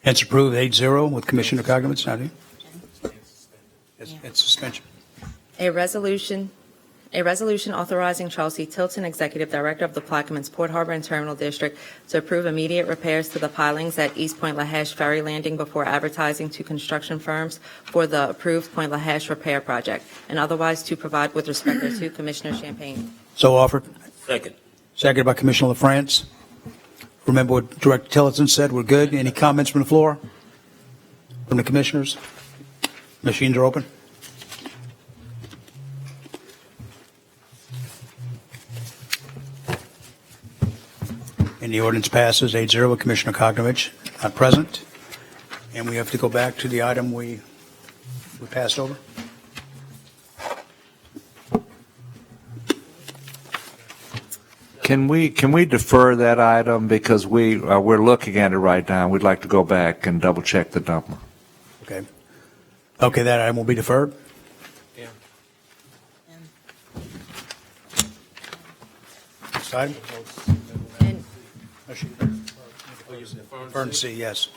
It's approved 8-0 with Commissioner Cognizant. Not here. It's suspension. A resolution authorizing Charles C. Tilton, Executive Director of the Plaquemines Port Harbor and Terminal District, to approve immediate repairs to the pilings at East Point LaHash Ferry Landing before advertising to construction firms for the approved Point LaHash repair project, and otherwise to provide with respect thereto. Commissioner Champagne. So offered. Second. Seconded by Commissioner LaFrance. Remember what Director Tillotson said. We're good. Any comments from the floor? From the commissioners? Machines are open. And the ordinance passes 8-0 with Commissioner Kogovich not present. And we have to go back to the item we passed over. Can we defer that item because we're looking at it right now. We'd like to go back and double check the number. Okay. Okay, that item will be deferred. Next item? And Deferred C, yes.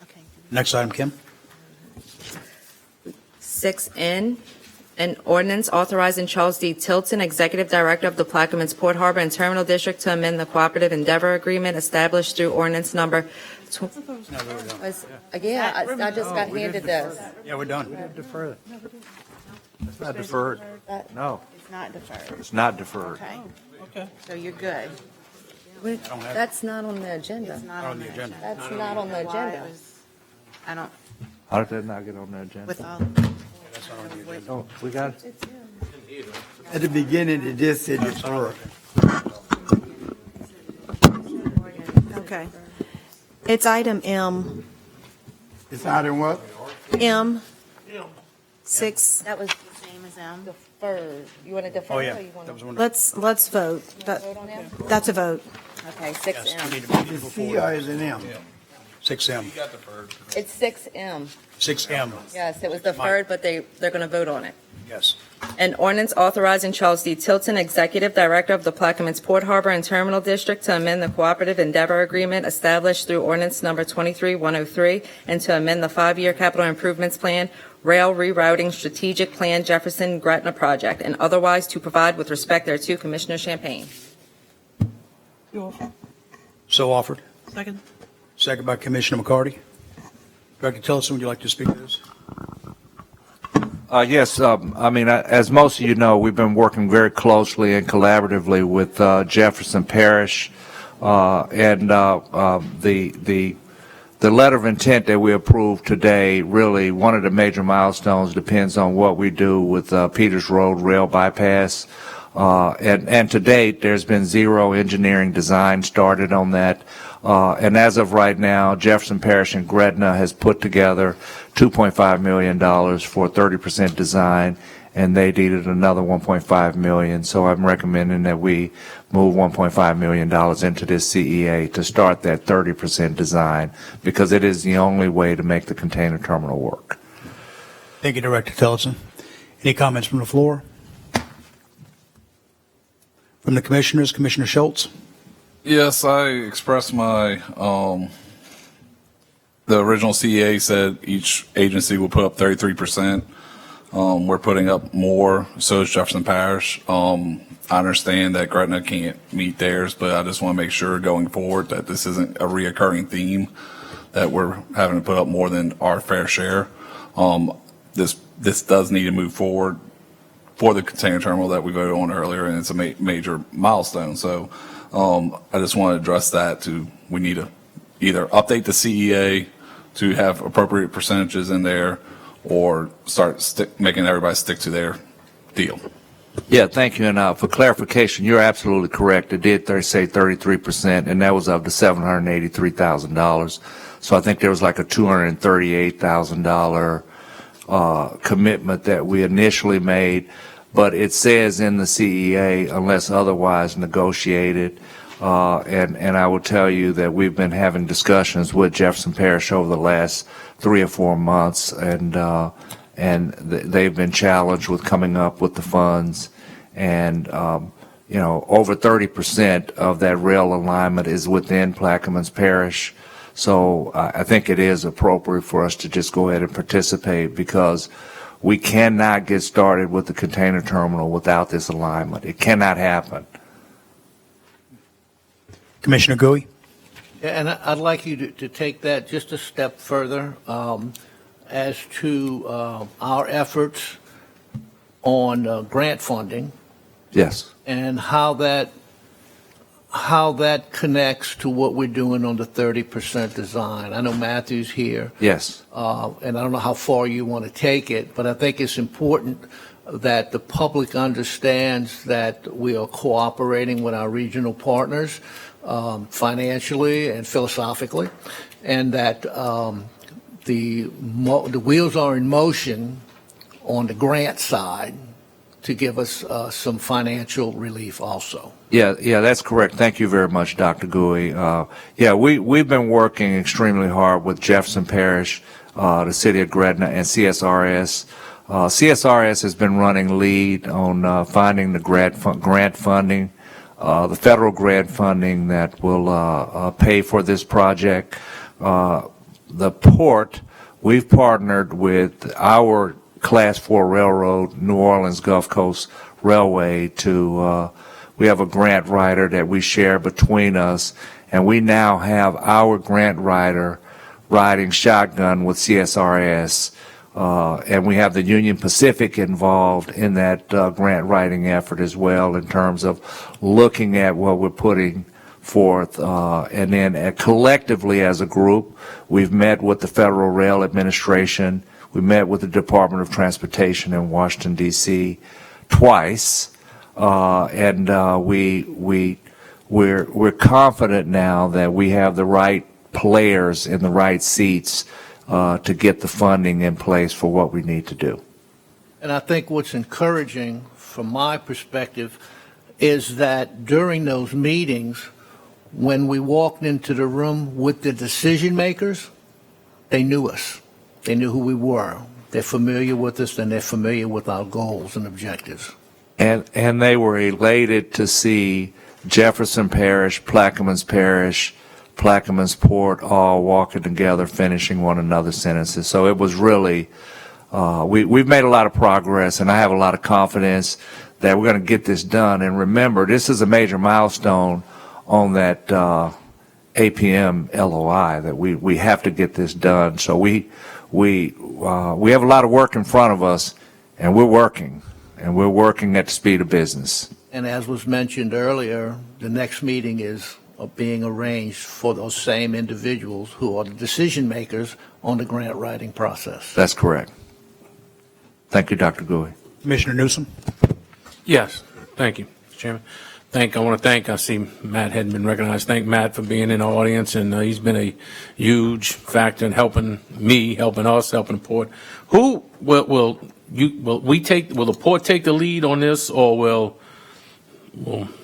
Okay. Next item, Kim? 6N, an ordinance authorizing Charles D. Tilton, Executive Director of the Plaquemines Port Harbor and Terminal District, to amend the cooperative endeavor agreement established through ordinance number. Yeah, I just got handed this. Yeah, we're done. Defer it. It's not deferred. No, It's not deferred. it's not deferred. Okay. So you're good. That's not on the agenda. It's not On the agenda. That's not on the Why it agenda. was- I don't, How did that not get on the agenda? with all, Oh, we got it. at the beginning, it just said defer. Okay. It's item M. It's item what? M. 6, That was Same as them. deferred. You want to defer? Oh, yeah. Or you want That was to one. let's vote. vote on them? That's a vote. Okay, Yes, we 6M. need to move Is it C before. or is it M? 6M. It's 6M. 6M. Yes, it was deferred, but they're going to vote on it. Yes. An ordinance authorizing Charles D. Tilton, Executive Director of the Plaquemines Port Harbor and Terminal District, to amend the cooperative endeavor agreement established through ordinance number 23103 and to amend the 5-year capital improvements plan, rail rerouting strategic plan Jefferson Gretna project, and otherwise to provide with respect thereto. Commissioner Champagne. So offered. Second. Second by Commissioner McCarty. Director Tillotson, would you like to speak to this? Yes, as most of you know, we've been working very closely and collaboratively with Jefferson Parish, and the letter of intent that we approved today, really, one of the major milestones depends on what we do with Peters Road rail bypass. And to date, there's been zero engineering design started on that. And as of right now, Jefferson Parish and Gretna has put together $2.5 million for 30% design, and they needed another $1.5 million. So I'm recommending that we move $1.5 million into this CEA to start that 30% design, because it is the only way to make the container terminal work. Thank you, Director Tillotson. Any comments from the floor? From the commissioners, Commissioner Schultz? Yes, I expressed my, the original CEA said each agency will put up 33%. We're putting up more, so is Jefferson Parish. I understand that Gretna can't meet theirs, but I just want to make sure going forward that this isn't a reoccurring theme, that we're having to put up more than our fair share. This does need to move forward for the container terminal that we voted on earlier, and it's a major milestone. So I just want to address that. We need to either update the CEA to have appropriate percentages in there, or start making everybody stick to their deal. Yeah, thank you. And for clarification, you're absolutely correct. It did say 33%, and that was of the $783,000. So I think there was like a $238,000 commitment that we initially made, but it says in the CEA unless otherwise negotiated. And I will tell you that we've been having discussions with Jefferson Parish over the last 3 or 4 months, and they've been challenged with coming up with the funds. And over 30% of that rail alignment is within Plaquemines Parish. So I think it is appropriate for us to just go ahead and participate, because we cannot get started with the container terminal without this alignment. It cannot happen. Commissioner Gui? Yeah, and I'd like you to take that just a step further as to our efforts on grant funding. Yes. And how that connects to what we're doing on the 30% design. I know Matthew's here. Yes. And I don't know how far you want to take it, but I think it's important that the public understands that we are cooperating with our regional partners financially and philosophically, and that the wheels are in motion on the grant side to give us some financial relief also. Yeah, that's correct. Thank you very much, Dr. Gui. We've been working extremely hard with Jefferson Parish, the City of Gretna, and CSRS. CSRS has been running lead on finding the grant funding, the federal grant funding that will pay for this project. The port, we've partnered with our Class 4 railroad, New Orleans Gulf Coast Railway, we have a grant writer that we share between us, and we now have our grant writer riding shotgun with CSRS, and we have the Union Pacific involved in that grant writing effort as well, in terms of looking at what we're putting forth, and then collectively as a group, we've met with the Federal Rail Administration. We met with the Department of Transportation in Washington, D.C. twice, and we're confident now that we have the right players in the right seats to get the funding in place for what we need to do. And I think what's encouraging from my perspective is that during those meetings, when we walked into the room with the decision makers, they knew us. They knew who we were. They're familiar with us, and they're familiar with our goals and objectives. And they were elated to see Jefferson Parish, Plaquemines Parish, Plaquemines Port all walking together, finishing one another's sentences. So it was really, we've made a lot of progress, and I have a lot of confidence that we're going to get this done. And remember, this is a major milestone on that APM LOI, that we have to get this done. So we have a lot of work in front of us, and we're working at the speed of business. And as was mentioned earlier, the next meeting is being arranged for those same individuals who are the decision makers on the grant writing process. That's correct. Thank you, Dr. Gouy. Commissioner Newsom? Yes, thank you, Mr. Chairman. I want to thank, I see Matt hadn't been recognized. Thank Matt for being in the audience, and he's been a huge factor in helping me, helping us, helping the port. Who will the port take the lead on this, or will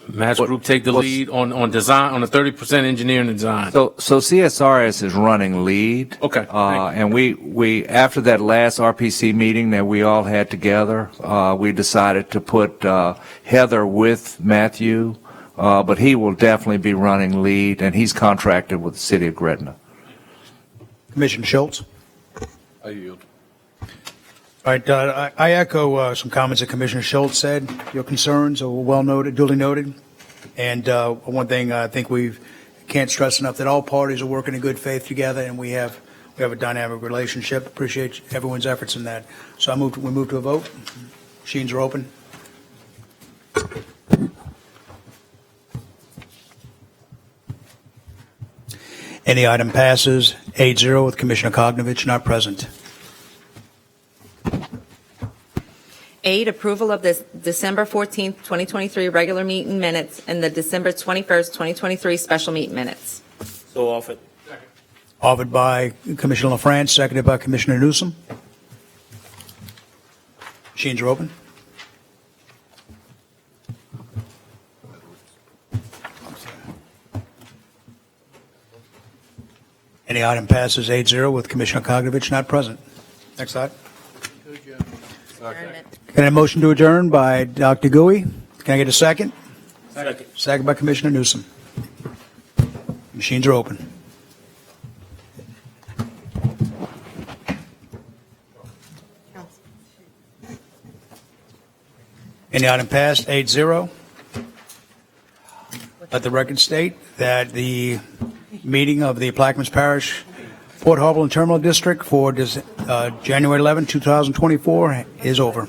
Matt's group take the lead on design, on the 30% engineering and design? So CSRS is running lead. Okay. And we after that last RPC meeting that we all had together, we decided to put Heather with Matthew, but he will definitely be running lead, and he's contracted with the city of Gretna. Commissioner Schultz? I yield. All right, I echo some comments that Commissioner Schultz said. Your concerns are well noted, duly noted. And one thing I think we can't stress enough, that all parties are working in good faith together, and we have a dynamic relationship. Appreciate everyone's efforts in that. So we move to a vote. Machines are open. Any item passes 8-0 with Commissioner Kognovich not present. 8, approval of the December 14th, 2023 regular meeting minutes and the December 21st, 2023 special meeting minutes. So offered. Offered by Commissioner LaFrance, seconded by Commissioner Newsom. Machines are open. Any item passes 8-0 with Commissioner Kognovich not present. Next item. Adjournment. Can I have a motion to adjourn by Dr. Gouy? Can I get a second? Second. Second by Commissioner Newsom. Machines are open. Any item passed 8-0. Let the record state that the meeting of the Plaquemines Parish Port Harbour and Terminal District for January 11, 2024 is over.